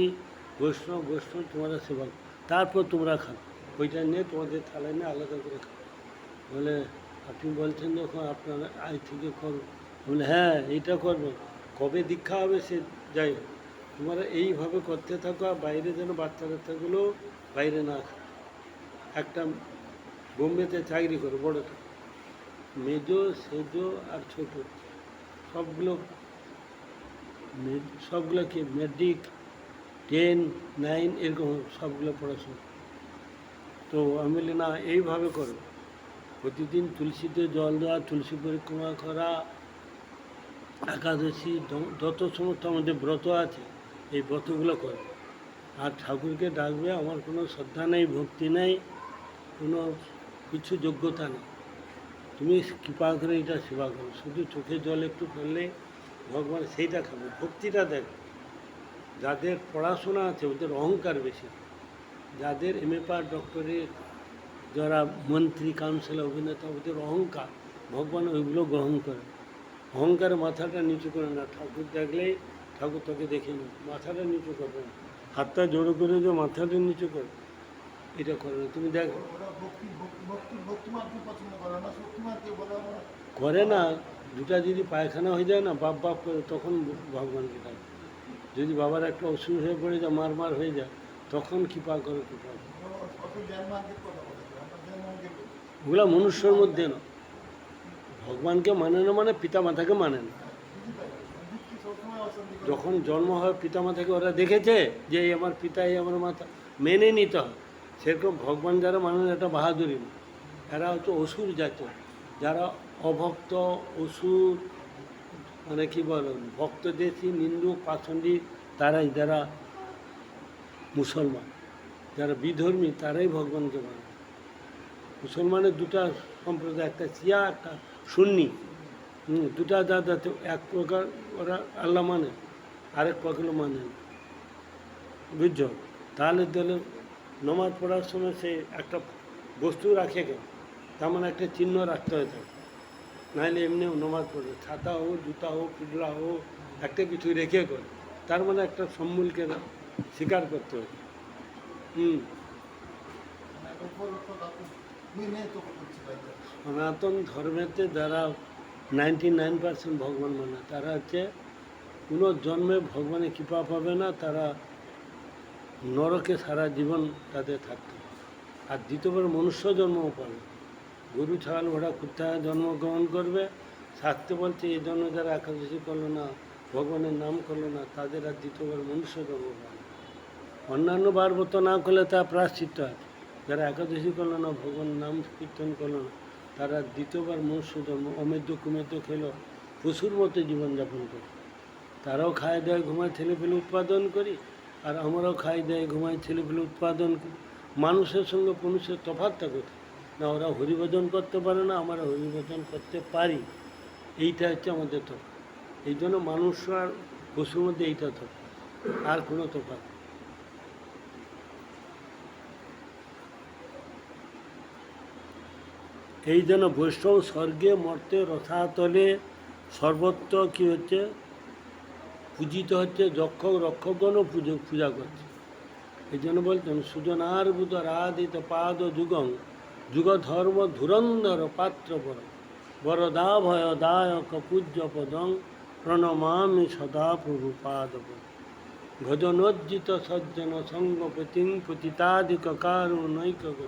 A: বৈষ্ণব তোমরা সেবা, তারপর তোমরা খাও। ওইটা নিয়ে তোমাদের থালায় নিয়ে আলাদা করে খাও। বলে আপনি বলছেন যখন আপনারা আজ থেকে করো। বলে হ্যাঁ এইটা করবো। কবে দীক্ষা হবে সে যাই হোক, তোমরা এইভাবে করতে থাকো। আর বাইরে যেন বাচ্চা কাচ্চাগুলো বাইরে না খায়। একটা বোম্বেতে চাকরি করে, বড়টা, মেজো সেজো আর ছোট সবগুলো কি মেট্রিক 10, 9 এরকম সবগুলো পড়াশোনা। তো আমি বলি না, এইভাবে করো। প্রতিদিন তুলসীতে জল দেওয়া, তুলসী পরিক্রমা করা, একাদশী, যত সমস্ত আমাদের ব্রত আছে এই ব্রতগুলো করো। আর ঠাকুরকে ডাকবে। আমার কোনো শ্রদ্ধা নেই, ভক্তি নেই, কোনো কিছু যোগ্যতা নেই, তুমি কৃপা করে এটা সেবা করো। শুধু চোখে জল একটু ফেললে ভগবান সেইটা খাবে, ভক্তিটা দেখবে। যাদের পড়াশোনা আছে ওদের অহংকার বেশি, যাদের MA পাস, ডক্টরেট, যারা মন্ত্রী, কাউন্সিলর, অভিনেতা, ওদের অহংকার, ভগবান ওইগুলো গ্রহণ করে। অহংকারে মাথাটা নিচু করে না। ঠাকুর দেখলেই ঠাকুর তোকে দেখে নেবে, মাথাটা নিচু করবে না। হাতটা জোড়ো করে যে মাথাটা নিচু করে, এটা করে না। তুমি দেখো করে না। দুটা যদি পায়খানা হয়ে যায় না, বাপ করে, তখন ভগবানকে ডাকে। যদি বাবার একটা অসুখ হয়ে পড়ে যায়, মার হয়ে যায়, তখন কৃপা করো, কৃপা করো। ওগুলা মনুষ্যর মধ্যে না। ভগবানকে মানে না, মানে পিতা মাতাকে মানে না। যখন জন্ম হয় পিতা মাতাকে ওরা দেখেছে যে এই আমার পিতা, এই আমার মাতা, মেনে নিতে হয়। সেরকম ভগবান যারা মানে এটা বাহাদুরি না। এরা হচ্ছে অসুর জাত, যারা অভক্ত, অসুর, মানে কী বল, ভক্তদেশী, নিন্দুক, পাষণ্ডী, তারাই, যারা মুসলমান, যারা বিধর্মী, তারাই ভগবানকে মানে। মুসলমানের দুটা সম্প্রদায়, একটা শিয়া, একটা সুন্নি। দুটা দাদাতে এক প্রকার ওরা আল্লাহ মানে, আরেক প্রকার মানে, বুঝছো? তাহলে দিলে নমাজ পড়ার সময় সে একটা বস্তু রাখে কেন? তার মানে একটা চিহ্ন রাখতে হয় তাকে। নাহলে এমনিও নমাজ পড়ে, ছাতা হোক, জুতা হোক, পিঁপড়া হোক, একটা কিছু রেখে করে, তার মানে একটা সম্মূলকে স্বীকার করতে হবে। সনাতন ধর্মেতে যারা 99% ভগবান মানে, তারা হচ্ছে কোনো জন্মে ভগবানের কৃপা পাবে না। তারা নরকে সারা জীবন তাদের থাকতে, আর দ্বিতীয়বার মনুষ্য জন্মও পাবে। গরু ছাগল ঘোড়া কুত্তা জন্মগ্রহণ করবে। শাস্ত্রে বলছে এই জন্য যারা একাদশী করলো না, ভগবানের নাম করলো না, তাদের আর দ্বিতীয়বার মনুষ্য জন্ম পাবে না। অন্যান্য বার ব্রত না করলে তা প্রায়শ্চিত্ত আছে। যারা একাদশী করলো না, ভগবানের নাম কীর্তন করলো না, তারা দ্বিতীয়বার মনুষ্য জন্ম অমেদ্য কুমেদ্য খেলো, পশুর মতো জীবনযাপন করে। তারাও খায় দেয় ঘুমায় ছেলেপেলে উৎপাদন করি, আর আমরাও খাই দেয় ঘুমায় ছেলেপেলে উৎপাদন করি। মানুষের সঙ্গে মনুষ্যের তফাৎটা কোথায়? না ওরা হরিভজন করতে পারে না, আমরা হরিভজন করতে পারি। এইটা হচ্ছে আমাদের তফাৎ। এই জন্য মানুষ আর পশুর মধ্যে এইটা তফাৎ, আর কোনো তফাৎ। এই জন্য বৈষ্ণব স্বর্গে মর্তে রসাতলে সর্বত্র কী হচ্ছে? পূজিত হচ্ছে। যক্ষক রক্ষকগণও পূজা করছে। এই জন্য বলতেন সুজনার বুধ রাধিত পাদ যুগং যুগ ধর্ম ধুরন্ধর পাত্র পর বরদা ভয় দায়ক পূজ্য পদং প্রণমামি সদা প্রভু পাদ ভজনোজ্জিত সজ্জন সঙ্গ পতিং পতিতাদিক কারু নৈক গতি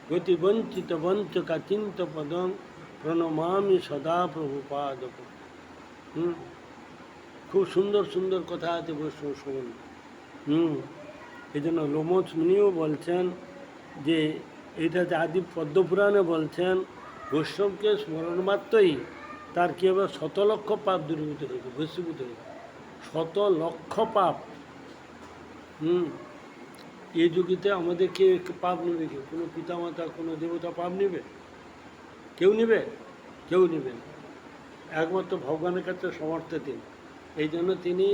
A: গতি বঞ্চিত বঞ্চকা চিন্ত পদং প্রণমামি সদা প্রভু পাদ। খুব সুন্দর সুন্দর কথা আছে বৈষ্ণব সম্বন্ধে। এই জন্য লোমচ মুনিও বলছেন যে এইটাতে আদি পদ্মপুরাণে বলছেন বৈষ্ণবকে স্মরণ মাত্রই তার কী হবে? 100 লক্ষ পাপ দূরীভূত হয়েছে, ভস্মীভূত হয়েছে। 100 লক্ষ পাপ। এই যুগেতে আমাদের কেউ পাপ নেবে? কেউ কোনো পিতামাতা কোনো দেবতা পাপ নেবে? কেউ নেবে? কেউ নেবে না। একমাত্র ভগবানের কাছে সমর্থ তিনি। এই জন্য তিনি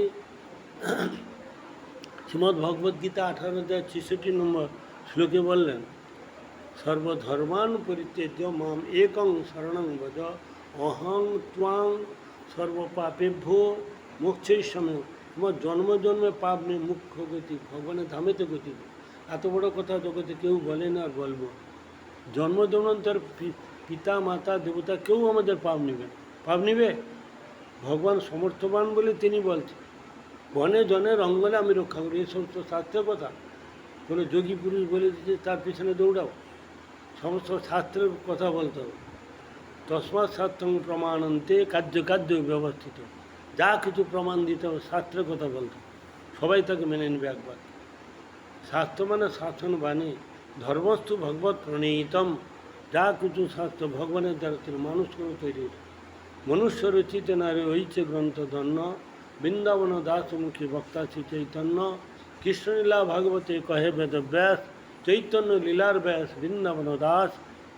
A: শ্রীমদ্ ভগবদ্গীতা 18-66 নম্বর শ্লোকে বললেন সর্বধর্মান পরিত্যজ্য মাম একং শরণং ভজ অহং ত্বাং সর্বপাপেভ্যো মোক্ষয়িষ্যামি। তোমার জন্ম জন্মে পাপ নেই, মুখ্য গতি ভগবানের ধামেতে গতি। এত বড় কথা জগতে কেউ বলে না, আর বলবো। জন্ম জন্মান্তর পিতা মাতা দেবতা কেউ আমাদের পাপ নেবে। পাপ নেবে? ভগবান সমর্থবান বলে তিনি বলছেন বনে জনে রঙ্গলে আমি রক্ষা করি। এই সমস্ত শাস্ত্রের কথা। কোনো যোগী পুরুষ বলে দিচ্ছে তার পিছনে দৌড়াও। সমস্ত শাস্ত্রের কথা বলতে হবে। তসমাৎ শাস্ত্রং প্রমাণন্তে কার্য ব্যবস্থিত। যা কিছু প্রমাণ দিতে হবে শাস্ত্রের কথা বলতে হবে। সবাই তাকে মেনে নেবে একবার। শাস্ত্র মানে শাসন বাণী। ধর্মস্থু ভগবত প্রণীতম। যা কিছু শাস্ত্র ভগবানের দ্বারা তিনি মানুষ করে তৈরি। মনুষ্য রচিত নারে হইছে গ্রন্থ ধন্য বৃন্দাবন দাসমুখী বক্তা শ্রী চৈতন্য কৃষ্ণলীলা ভাগবতে কহে বেদব্যাস চৈতন্য লীলার ব্যাস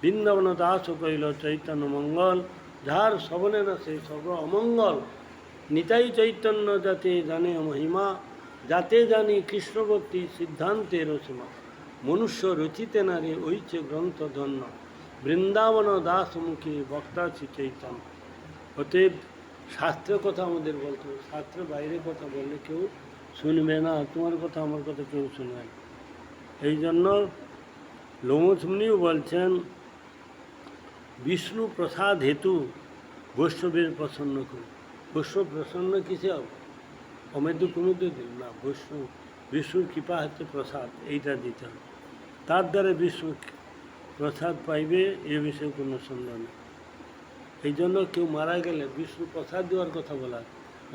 A: বৃন্দাবন দাস কইল চৈতন্য মঙ্গল যার শ্রবণে না সেই সর্ব অমঙ্গল। নিতাই চৈতন্য যাতে জানে মহিমা যাতে জানি কৃষ্ণভক্তি সিদ্ধান্তের সীমা। মনুষ্য রচিতে নারে হইছে গ্রন্থ ধন্য বৃন্দাবন দাসমুখী বক্তা শ্রী চৈতন্য। অতএব শাস্ত্রের কথা আমাদের বলতে হবে। শাস্ত্রের বাইরে কথা বললে কেউ শুনবে না। তোমার কথা আমার কথা কেউ শুনবে না। এই জন্য লোমচ মুনিও বলছেন বিষ্ণু প্রসাদ হেতু বৈষ্ণবের প্রসন্ন করুন। বৈষ্ণব প্রসন্ন কিসে হবে? অমেদ্য কুমেদ্য দিন না, বিষ্ণুর কৃপা হচ্ছে প্রসাদ, এইটা দিতে হবে। তার দ্বারা বিষ্ণু প্রসাদ পাইবে এ বিষয়ে কোনো সন্দেহ নেই। এই জন্য কেউ মারা গেলে বিষ্ণু প্রসাদ দেওয়ার কথা বলা।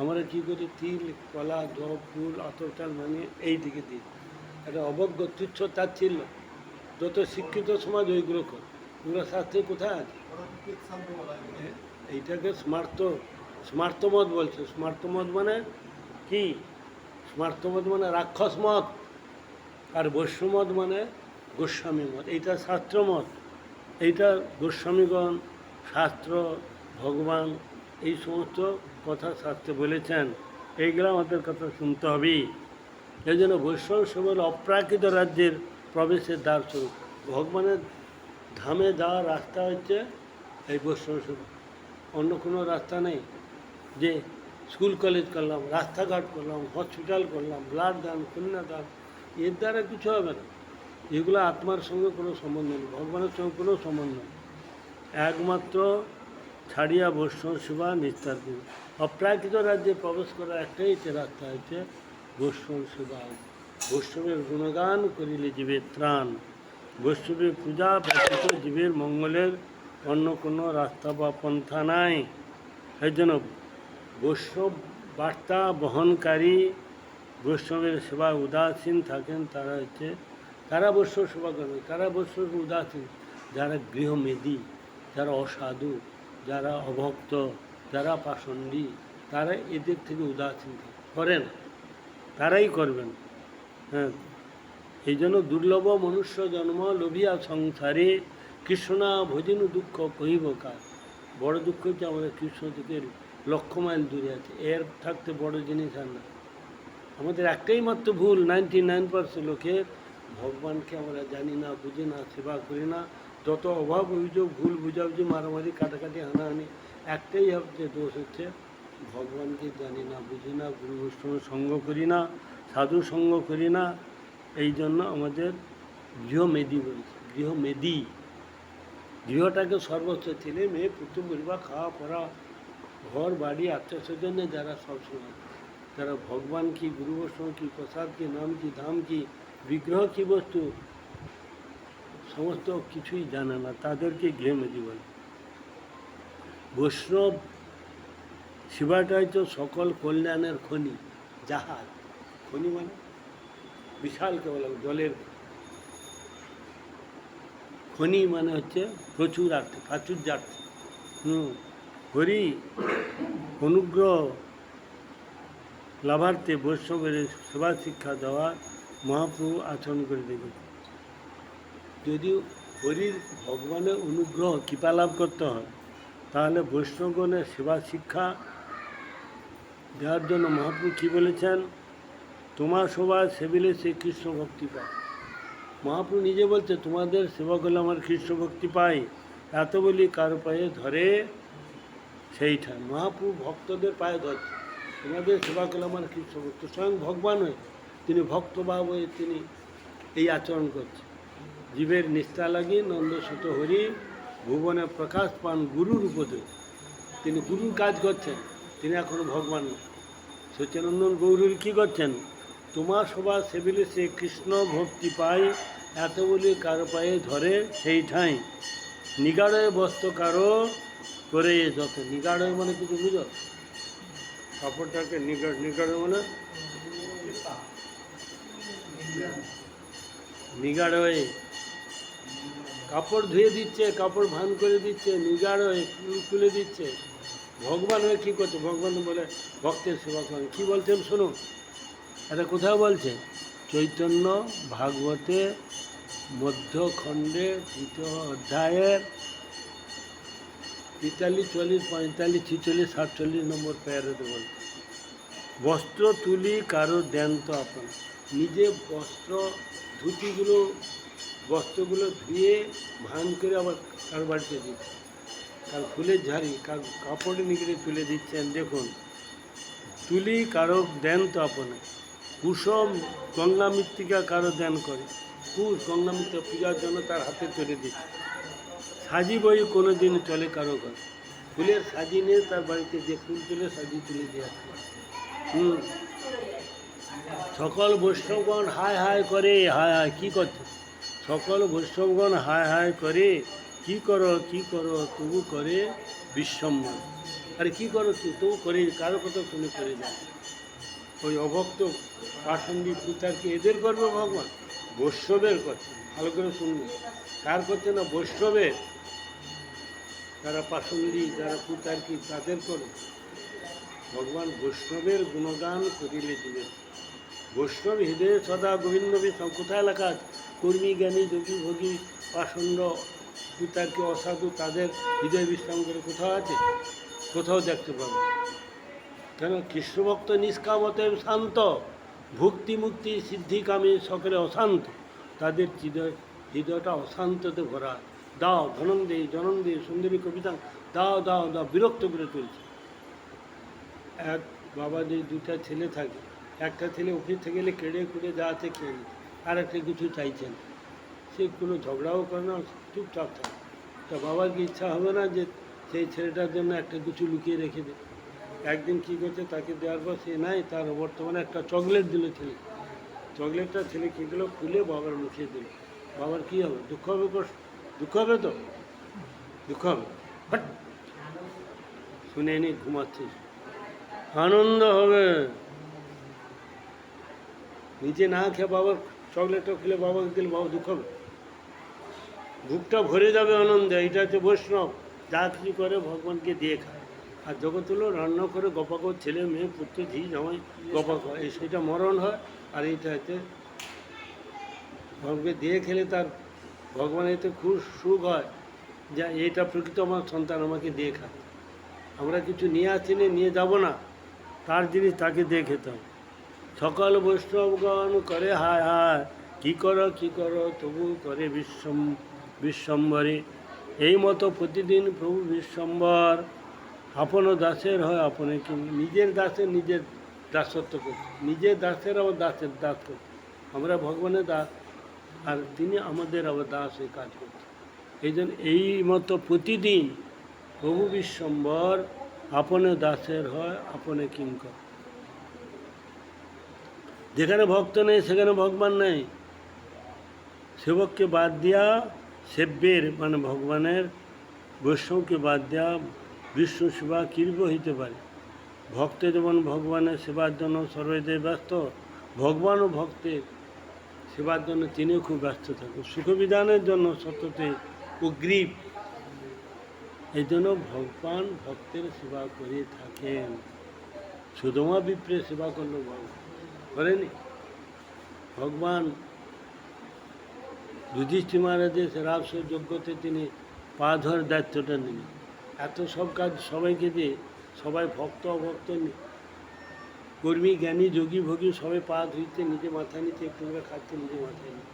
A: আমরা কী করি? তিল কলা জব ফুল আতর চাল বানিয়ে এই দিকে দিই। একটা অবজ্ঞ তুচ্ছ তাচ্ছিল্য। যত শিক্ষিত সমাজ ওইগুলো করে। ওগুলো শাস্ত্রে কোথায় আছে? এইটাকে স্মার্তমত বলছে। স্মার্তমত মানে কি? স্মার্তমত মানে রাক্ষস মত, আর বৈষ্ণমত মানে গোস্বামী মত। এইটা শাস্ত্রমত। এইটা গোস্বামীগণ শাস্ত্র ভগবান এই সমস্ত কথা শাস্ত্রে বলেছেন। এইগুলো আমাদের কথা শুনতে হবেই। এই জন্য বৈষ্ণব সেবল অপ্রাকৃত রাজ্যের প্রবেশের দ্বার স্বরূপ। ভগবানের ধামে যাওয়ার রাস্তা হচ্ছে এই বৈষ্ণব সেবা। অন্য কোনো রাস্তা নেই। যে স্কুল কলেজ করলাম, রাস্তাঘাট করলাম, হসপিটাল করলাম, ব্লাড দান, কন্যাদান, এর দ্বারা কিছু হবে না। এগুলো আত্মার সঙ্গে কোনো সম্বন্ধ নেই, ভগবানের সঙ্গে কোনো সম্বন্ধ নেই। একমাত্র ছাড়িয়া বৈষ্ণব সেবা নিস্তার দিন। অপ্রাকৃত রাজ্যে প্রবেশ করার একটাই রাস্তা হচ্ছে বৈষ্ণব সেবা। বৈষ্ণবের গুণগান করিলে জীবের ত্রাণ। বৈষ্ণবের পূজা ব্যতীত জীবের মঙ্গলের অন্য কোনো রাস্তা বা পন্থা নাই। এই জন্য বৈষ্ণব বার্তা বহনকারী, বৈষ্ণবের সেবা উদাসীন থাকেন, তারা বৈষ্ণব সেবা করবে। তারা বৈষ্ণব উদাসীন যারা গৃহমেদী, যারা অসাধু, যারা অভক্ত, যারা পাষণ্ডী, তারা এদের থেকে উদাসীন করেন, তারাই করবেন। হ্যাঁ, এই জন্য দুর্লভ মনুষ্য জন্ম লোভিয়া সংসারে, কৃষ্ণা ভজনু দুঃখ কহিব কার। বড় দুঃখ হচ্ছে আমাদের কৃষ্ণ থেকে লক্ষ মাইল দূরে আছে, এর থাকতে বড় জিনিস আর না। আমাদের একটাই মাত্র ভুল, 99% লোকের, ভগবানকে আমরা জানি না, বুঝি না, সেবা করি না। যত অভাব অভিযোগ, ভুল বুঝাবুঝি, মারামারি, কাটাকাটি, হানাহানি, একটাই হচ্ছে দোষ, হচ্ছে ভগবানকে জানি না, বুঝি না, গুরু বৈষ্ণবের সঙ্গ করি না, সাধু সঙ্গ করি না। এই জন্য আমাদের গৃহমেদী বলছে, গৃহমেদী। গৃহটাকে সর্বোচ্চ, ছেলে মেয়ে পুত্র পরিবার, খাওয়া পড়া, ঘর বাড়ি, আত্মীয় স্বজনে যারা সবসময়, যারা ভগবান কি, গুরু বৈষ্ণব কি, প্রসাদ কি, নাম কি, ধাম কি, বিগ্রহ কি বস্তু, সমস্ত কিছুই জানে না, তাদেরকে গৃহমেদী বলে। বৈষ্ণব সেবাটাই তো সকল কল্যাণের খনি, জাহাজ। খনি মানে বিশালকে বলা, জলের খনি মানে হচ্ছে প্রচুর আর্থে, প্রাচুর্যার্থে। হরি অনুগ্রহ লাভার্থে বৈষ্ণবের সেবা শিক্ষা দেওয়া মহাপ্রভু আচরণ করে দেখেছে। যদি হরির, ভগবানের অনুগ্রহ কৃপা লাভ করতে হয়, তাহলে বৈষ্ণবগণের সেবা শিক্ষা দেওয়ার জন্য মহাপ্রভু কী বলেছেন? তোমার সেবা সেবিলে সে কৃষ্ণ ভক্তি পায়। মহাপ্রভু নিজে বলছে, তোমাদের সেবা করলে আমার কৃষ্ণ ভক্তি পাই। এত বলি কারো পায়ে ধরে সেইটা। মহাপ্রভু ভক্তদের পায়ে ধরছে, তোমাদের সেবা করলে আমার কৃষ্ণ ভক্তি। স্বয়ং ভগবান হয়ে তিনি ভক্তভাব হয়ে তিনি এই আচরণ করছে। জীবের নিষ্ঠা লাগিয়ে নন্দসুত হরি ভুবনে প্রকাশ পান গুরুর উপদেশ। তিনি গুরুর কাজ করছেন, তিনি এখনও ভগবান নয়। সচ্চিদানন্দ গৌরীর কী করছেন? তোমার সভা সেবিলে সে কৃষ্ণ ভক্তি পায়, এত বলি কারো পায়ে ধরে সেই ঠাঁই। নিগাড়ে বস্ত্র কারো করে যত। নিগাড়ে মানে কিছু বুঝো? কাপড়টাকে নিগাড়ে মানে নিগাড় হয়ে কাপড় ধুয়ে দিচ্ছে, কাপড় ভান করে দিচ্ছে, নিগাড় হয়ে তুলে দিচ্ছে। ভগবান হয়ে কী করছে? ভগবান বলে ভক্তের সেবা করেন। কী বলছেন শুনুন, এটা কোথাও বলছে? চৈতন্য ভাগবতে মধ্যখণ্ডে 3য় অধ্যায়ের 43, 44, 45, 46, 47 নম্বর প্যারাতে বলছে, বস্ত্র তুলি কারো দেন তো আপন। নিজে বস্ত্রগুলো ধুয়ে ভান করে আবার কারো বাড়িতে দিচ্ছে, কার ফুলের ঝাড়ি, কার কাপড়ে নিগড়ে তুলে দিচ্ছেন। দেখুন, তুলি কারো দেন তো আপনে। কুসুম গঙ্গা মৃত্তিকা কারো দেন করে। কুশ গঙ্গা মৃত্তিকা পূজার জন্য তার হাতে তুলে দিচ্ছে। সাজি বই কোনো দিন চলে কারো ঘর। ফুলের সাজি নিয়ে তার বাড়িতে যে ফুল তুলে সাজি তুলে দিয়ে আসছে। সকল বৈষ্ণবগণ হায় হায় করে, হায় হায় কী করছে? সকল বৈষ্ণবগণ হায় হায় করে, কী করো তবু করে বিশ্বম্মান। আরে কী করো তবু করে, কারো কথা শুনে করে যায়। ওই অভক্ত পাষণ্ডী পুতারকে এদের করবে ভগবান? বৈষ্ণবের করছে। ভালো করে শুনবে, কার করছে না? বৈষ্ণবের। যারা পাষণ্ডী, যারা পুতারকি, তাদের করে ভগবান। বৈষ্ণবের গুণগান করিলে দিবেন। বৈষ্ণব হৃদয়ে সদা গোবিন্দ বিষ্ণু। কোথায় লেখা আছে? কর্মী জ্ঞানী যোগী ভোগী পাষণ্ড পুতারকে অসাধু, তাদের হৃদয় বিশ্রাম করে কোথাও আছে? কোথাও দেখতে পাবো। কেন? কৃষ্ণভক্ত নিষ্কামতে শান্ত, ভক্তি মুক্তি সিদ্ধিকামী সকলে অশান্ত। তাদের হৃদয়টা অশান্ততে ভরা। দাও জনন্দে সুন্দরী কবিতা, দাও দাও দাও, বিরক্ত করে তুলছে। এক বাবাদের 2টা ছেলে থাকে, একটা ছেলে অফিস থেকে গেলে কেড়ে কুড়ে যা আছে খেয়ে নিচ্ছে, আর একটা কিছু চাইছেন। সে কোনো ঝগড়াও করে না, চুপচাপ থাকে। তা বাবার কি ইচ্ছা হবে না যে সেই ছেলেটার জন্য একটা কিছু লুকিয়ে রেখে দেয়? একদিন কী করছে, তাকে দেওয়ার পর সে নাই, তার বর্তমানে একটা চকলেট দিল ছেলে। চকলেটটা ছেলে কী করলো, খুলে বাবার মুখে দিল। বাবার কী হবে? দুঃখ হবে তো। দুঃখ হবে, হট, শুনে নি ঘুমাচ্ছিস, আনন্দ হবে। নিজে না খেয়ে বাবার চকলেটটা খেলে বাবাকে দিলে বাবা দুঃখ হবে, বুকটা ভরে যাবে আনন্দে। এটা হচ্ছে বৈষ্ণব, যা কিছু করে ভগবানকে দিয়ে খায়। আর জগৎ হলো রান্না করে গপাগপ, ছেলে মেয়ে পুত্র ঝি জামাই গপাগপ, এই সেটা মরণ হয়। আর এইটা হচ্ছে ভগবানকে দিয়ে খেলে তার ভগবান এতে খুব সুখ হয়, যা এটা প্রকৃত আমার সন্তান আমাকে দিয়ে খায়। আমরা কিছু নিয়ে আসছি না, নিয়ে যাব না, তার জিনিস তাকে দিয়ে খেতে হবে। সকল বৈষ্ণবগণ করে হায় হায়, কী করো তবু করে বিশ্বম্বরে। এই মতো প্রতিদিন প্রভু বিশ্বম্বর আপন দাসের হয় আপনে কি, নিজের দাসের নিজের দাসত্ব করছে, নিজের দাসের আবার দাসের দাস করছে। আমরা ভগবানের দাস, আর তিনি আমাদের আবার দাস হয়ে কাজ করছে। এই জন্য এই মতো প্রতিদিন প্রভু বিশ্বম্বর আপনে দাসের হয় আপনে কিঙ্কর। যেখানে ভক্ত নেই সেখানে ভগবান নেই। সেবককে বাদ দিয়া সেব্যের মানে ভগবানের, বৈষ্ণবকে বাদ দেওয়া বিষ্ণু সেবা কীর্ব হইতে পারে। ভক্ত যেমন ভগবানের সেবার জন্য সর্বদাই ব্যস্ত, ভগবানও ভক্তের সেবার জন্য তিনিও খুব ব্যস্ত থাকেন, সুখবিধানের জন্য সততে উগ্রীব। এই জন্য ভগবান ভক্তের সেবা করে থাকেন। সুদমা বিপ্রের সেবা করলো ভগবান করেনি। ভগবান যুধিষ্ঠির মহারাজের রাজস্ব যজ্ঞতে তিনি পা ধর দায়িত্বটা নিলেন। এত সব কাজ সবাইকে দিয়ে, সবাই ভক্ত অভক্ত, কর্মী জ্ঞানী যোগী ভোগী সবাই পা ধুইতে, নিজে মাথায় নিতে, একটু করে খাচ্ছে নিজে মাথায় নিতে।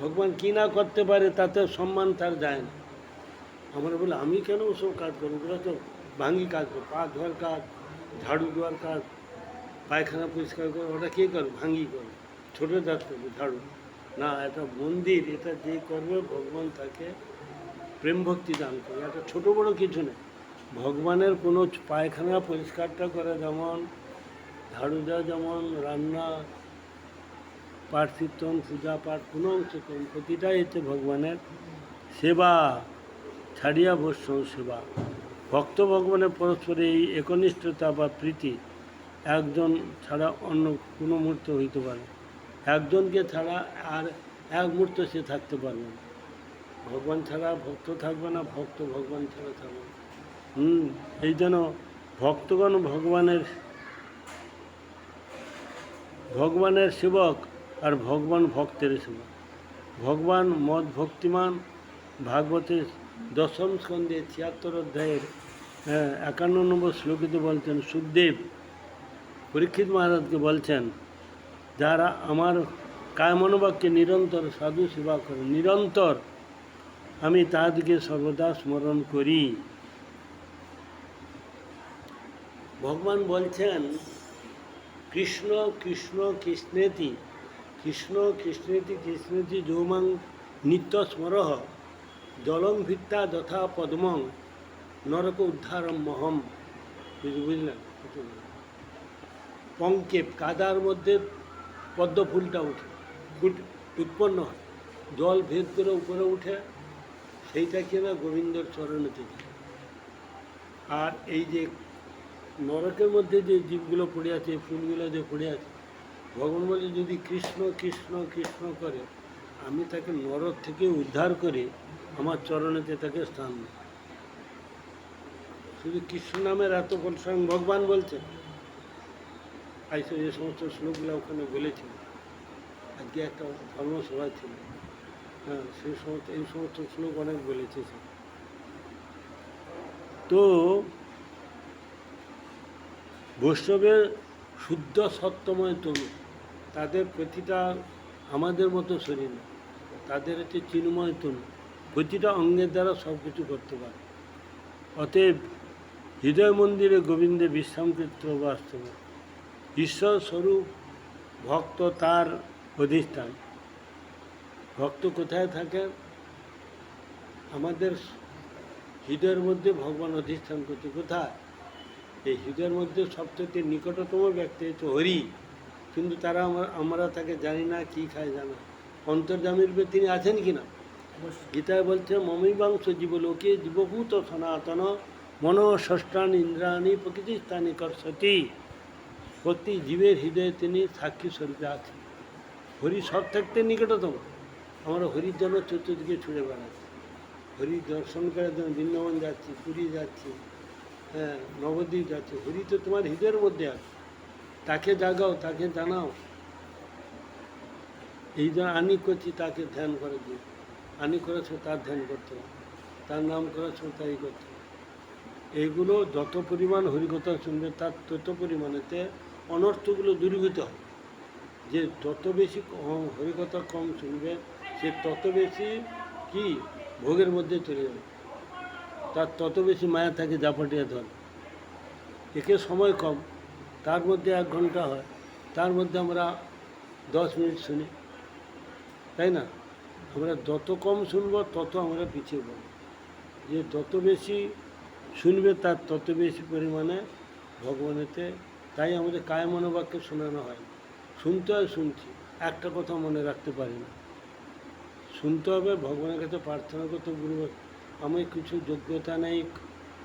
A: ভগবান কী না করতে পারে তাতে সম্মান তার যায় না। আমরা বলে আমি কেন ওসব কাজ করবো, ওগুলো তো ভাঙ্গি কাজ করো, পা ধোয়ার কাজ, ঝাড়ু দেওয়ার কাজ, পায়খানা পরিষ্কার করো, ওটা কে করো, ভাঙ্গি করো, ছোটো জাত করবে ঝাড়ু না। এটা মন্দির, এটা যে করবে ভগবান তাকে প্রেম ভক্তি দান করে। এটা ছোটো বড়ো কিছু নেই। ভগবানের কোনো পায়খানা পরিষ্কারটা করা যেমন, ঝাড়ু দেওয়া যেমন, রান্না, পাঠ কীর্তন, পূজা পাঠ, কোনো অংশ কম, প্রতিটাই হচ্ছে ভগবানের সেবা, ছাড়িয়া বৈষ্ণব সেবা। ভক্ত ভগবানের পরস্পরে এই একনিষ্ঠতা বা প্রীতি একজন ছাড়া অন্য কোনো মুহূর্ত হইতে পারে। একজনকে ছাড়া আর এক মুহূর্ত সে থাকতে পারবে না। ভগবান ছাড়া ভক্ত থাকবে না, ভক্ত ভগবান ছাড়া থাকবে না। এই জন্য ভক্তগণ ভগবানের সেবক, আর ভগবান ভক্তের সেবক। ভগবান মদ ভক্তিমান, ভাগবতের দশম স্কন্ধে ৭৬ অধ্যায়ের ৫১ নম্বর শ্লোকিতে বলছেন, সুখদেব পরীক্ষিত মহারাজকে বলছেন, যারা আমার কায় মনোবাক্যে নিরন্তর সাধু সেবা করে, নিরন্তর আমি তাদেরকে সর্বদা স্মরণ করি। ভগবান বলছেন, কৃষ্ণ কৃষ্ণ কৃষ্ণেতি, কৃষ্ণ কৃষ্ণেতি কৃষ্ণেতি যৌমাং নিত্য স্মরহ, জলং ভিত্তা যথা পদ্মং নরক উদ্ধারম মহম। বুঝলেন? পঙ্কেব, কাদার মধ্যে পদ্ম ফুলটা উৎপন্ন হয়, জল ভেদ করে উপরে উঠে, সেইটা কিনা গোবিন্দর চরণে থেকে। আর এই যে নরকের মধ্যে যে জীবগুলো পড়ে আছে, ফুলগুলো যে পড়ে আছে, ভগবান বলে যদি কৃষ্ণ কৃষ্ণ কৃষ্ণ করে, আমি তাকে নরক থেকে উদ্ধার করে আমার চরণেতে তাকে স্থান দেব। শুধু কৃষ্ণ নামের এত স্বয়ং ভগবান বলছেন। আইসো যে সমস্ত শ্লোকগুলো ওখানে বলেছিল, আজকে একটা ধর্মসভা ছিল, হ্যাঁ, সেই সমস্ত এই সমস্ত শ্লোক অনেক বলেছে। তো বৈষ্ণবের শুদ্ধ সত্যময় তনু, তাদের প্রতিটা আমাদের মতো শরীর না, তাদের হচ্ছে চিন্ময় তনু, প্রতিটা অঙ্গের দ্বারা সব কিছু করতে পারে। অতএব হৃদয় মন্দিরে গোবিন্দে বিশ্রামক্ষেত্র বাস্তব, ঈশ্বর স্বরূপ ভক্ত তার অধিষ্ঠান। ভক্ত কোথায় থাকে? আমাদের হৃদয়ের মধ্যে ভগবান অধিষ্ঠান করছে। কোথায়? এই হৃদয়ের মধ্যে সবচেয়ে নিকটতম ব্যক্তি হচ্ছে হরি, কিন্তু আমরা তাকে জানি না, কি খায় জানা। অন্তর্যামীর রূপে তিনি আছেন কি না? গীতায় বলছে মমৈবাংশ জীবলোকে জীবভূত সনাতন ষষ্ঠান ইন্দ্রাণী প্রকৃতি স্থানে কর্ষতি। প্রতি জীবের হৃদয়ে তিনি সাক্ষী স্বরূপে আছেন। হরি সব থাকতে নিকটতম। আমরা হরির জন্য চতুর্দিকে ছুড়ে বেড়াচ্ছি, হরি দর্শন করার জন্য বৃন্দাবন যাচ্ছি, পুরী যাচ্ছি, হ্যাঁ, নবদ্বীপ যাচ্ছি। হরি তো তোমার হৃদয়ের মধ্যে আছে, তাকে জাগাও, তাকে জানাও। এই জন্য আনি করছি তাকে ধ্যান করে দিই, আনি করেছ তার ধ্যান করতে হবে, তার নাম করেছ তাই করতে হবে। এইগুলো যত পরিমাণ হরিকথা শুনবে তার তত পরিমাণেতে অনর্থগুলো দূরীভূত হবে। যে যত বেশি হরিকথা কম শুনবে সে তত বেশি কি ভোগের মধ্যে চলে যাবে, তার তত বেশি মায়া থাকে জাপাটিয়া ধর। একে সময় কম, তার মধ্যে 1 ঘন্টা হয়, তার মধ্যে আমরা 10 মিনিট শুনি, তাই না? আমরা যত কম শুনব তত আমরা পিছিয়ে পড়ব। যে যত বেশি শুনবে তার তত বেশি পরিমাণে ভগবানেতে। তাই আমাদের কায় মনোবাক্যে শোনানো হয়, শুনতে হয়, শুনছি, একটা কথা মনে রাখতে পারি না। শুনতে হবে, ভগবানের কাছে প্রার্থনা করতে, গুরু আমি কিছু যোগ্যতা নেই,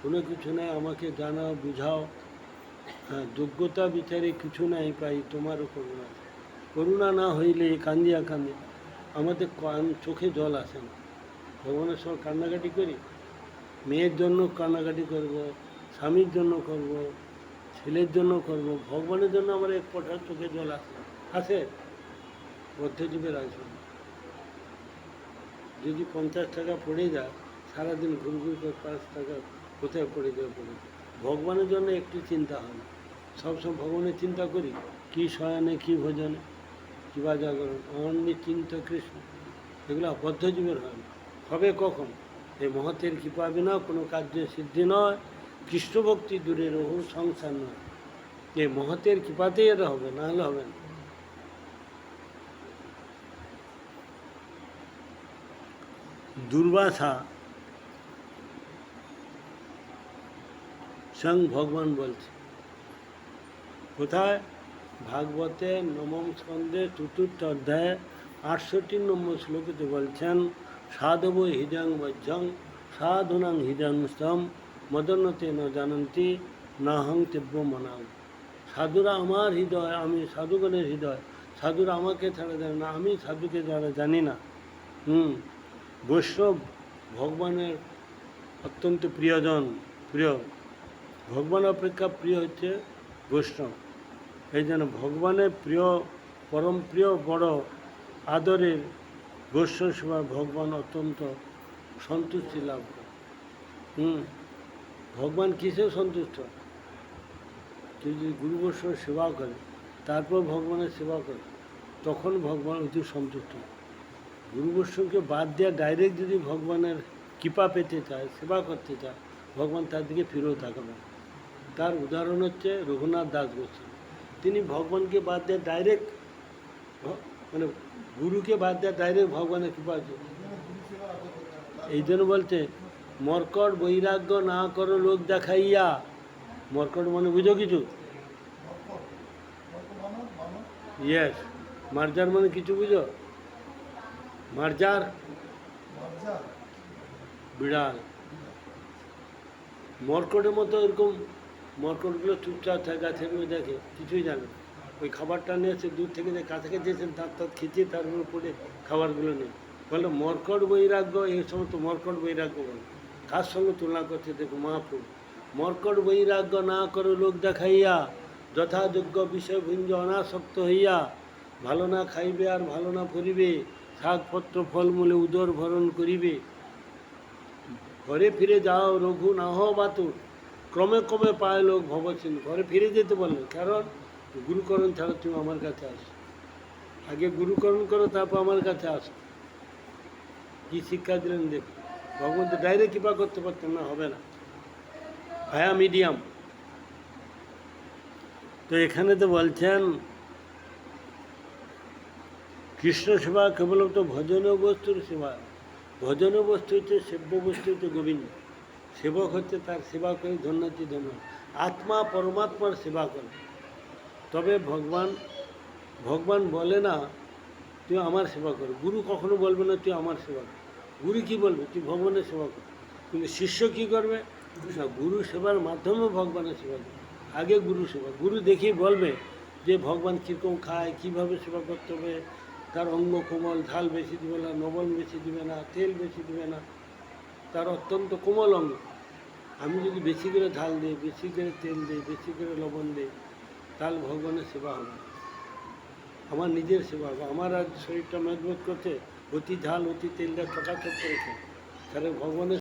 A: কোনো কিছু নেই, আমাকে জানাও, বুঝাও। হ্যাঁ, যোগ্যতা বিচারে কিছু নাই পাই, তোমারও করুণা। করুণা না হইলে কান্দিয়া কান্দিয়া আমাদের চোখে জল আসে না। ভগবানের সঙ্গে কান্নাকাটি করি, মেয়ের জন্য কান্নাকাটি করব, স্বামীর জন্য করব, ছেলের জন্য করব, ভগবানের জন্য আমার 1 ফোঁটা চোখে জল আসে? মধ্যজীবের আসবে। যদি 50 টাকা পড়ে যায়, সারাদিন ঘুরঘুর করে 5 টাকা কোথায় পড়ে যায় পড়ে। ভগবানের জন্য একটু চিন্তা হয় না। সবসময় ভগবানের চিন্তা করি, কি শয়নে, কি ভোজনে, কি বা জাগরণ, অন্য চিন্তা কৃষ্ণ। এগুলো বদ্ধজীবের হয় না। হবে কখন? এই মহতের কৃপা বিনা কোনো কার্য সিদ্ধি নয়, কৃষ্ণ ভক্তি দূরে রহু সংসার নয়। এই মহতের কৃপাতেই এটা হবে, না হলে হবে না। দুর্বাসা স্বয়ং ভগবান বলছে, কোথায়? ভাগবতে 9ম স্কন্ধে 4র্থ অধ্যায়ে 68 নম্বর শ্লোকেতে বলছেন, সাধব হৃদয়ং বজ্জং সাধুনাং হৃদয়ং স্তম মদন্নতে ন জানন্তি নাহং তেব্য মনাং। সাধুরা আমার হৃদয়, আমি সাধুগণের হৃদয়। সাধুরা আমাকে ছাড়া জানে না, আমি সাধুকে ছাড়া জানি না। বৈষ্ণব ভগবানের অত্যন্ত প্রিয়জন, প্রিয়। ভগবান অপেক্ষা প্রিয় হচ্ছে বৈষ্ণব। এই জন্য ভগবানের প্রিয়, পরম প্রিয়, বড় আদরের বৈষ্ণব সেবা ভগবান অত্যন্ত সন্তুষ্টি লাভ করে। ভগবান কিসেও সন্তুষ্ট? কেউ যদি গুরু বৈষ্ণব সেবা করে, তারপর ভগবানের সেবা করে, তখন ভগবান অতি সন্তুষ্ট। গুরু বৈষ্ণবকে বাদ দেওয়া ডাইরেক্ট যদি ভগবানের কৃপা পেতে চায়, সেবা করতে চায়, ভগবান তার দিকে ফিরেও থাকবে। তার উদাহরণ হচ্ছে রঘুনাথ দাস গোস্বামী। তিনি ভগবানকে বাদ দিয়ে ডাইরেক্ট, মানে গুরুকে বাদ দিয়ে ডাইরেক্ট ভগবানের কৃপা আছে। এই জন্য বলছে, মর্কট বৈরাগ্য না করো লোক দেখাইয়া। মর্কট মানে বুঝো কিছু? ইয়েস। মার্জার মানে কিছু বুঝো? মার্জার বিড়াল। মর্কটের মতো এরকম মর্কটগুলো চুপচাপ থাকে, গাছের মধ্যে দেখে, কিছুই জানে। ওই খাবারটা নিয়ে এসে দূর থেকে কাছাকাছি দিয়েছেন, তার খিচিয়ে তার উপরে পড়ে খাবারগুলো নেই। বলে মর্কট বৈরাগ্য, এই সমস্ত মর্কট বৈরাগ্য বলে। কার সঙ্গে তুলনা করছে দেখো মহাপ্রভু। মর্কট বৈরাগ্য না করো লোক দেখাইয়া, যথাযোগ্য বিষয় ভুঞ্জ অনাসক্ত হইয়া, ভালো না খাইবে আর ভালো না পরিবে, শাকপত্র ফলমূলে উদর ভরণ করিবে। ঘরে ফিরে যাও রঘু না হও বাতুর, ক্রমে ক্রমে পায় লোক ভবসীন। ঘরে ফিরে যেতে বললো, কারণ গুরুকরণ ছাড়া তুমি আমার কাছে আসো। আগে গুরুকরণ করো, তারপর আমার কাছে আসো। কি শিক্ষা দিলেন দেখো। ভগবান তো ডাইরেক্ট কৃপা করতে পারতেন না, হবে না, ভায়া মিডিয়াম। তো এখানে তো বলছেন কৃষ্ণ সেবা কেবলমাত্র ভজনীয় বস্তুর সেবা। ভজনীয় বস্তু হচ্ছে, সেব্য বস্তু হচ্ছে গোবিন্দ। সেবক হচ্ছে তার সেবা করে ধন্যতি ধন্য। আত্মা পরমাত্মার সেবা করে। তবে ভগবান বলে না তুই আমার সেবা কর। গুরু কখনো বলবে না তুই আমার সেবা কর।
B: গুরু কি বলবে তুই ভগবানের সেবা কর, কিন্তু শিষ্য কি করবে না গুরু সেবার মাধ্যমে ভগবানের সেবা করবে। আগে গুরু সেবা, গুরু দেখেই বলবে যে ভগবান কীরকম খায়, কীভাবে সেবা করতে হবে, তার অঙ্গ কোমল, ঝাল বেশি দিবে না, লবণ বেশি দিবে না, তেল বেশি দিবে না, তার অত্যন্ত কোমল অঙ্গ। আমি যদি বেশি করে ঝাল দিই, বেশি করে তেল দিই, বেশি করে লবণ দিই, তাহলে ভগবানের সেবা হবে না। আমার নিজের সেবা হবে। আমার আজ শরীরটা মজবুত করতে অতি ঝাল অতি তেলটা চকাচক করেছে, তাহলে ভগবানের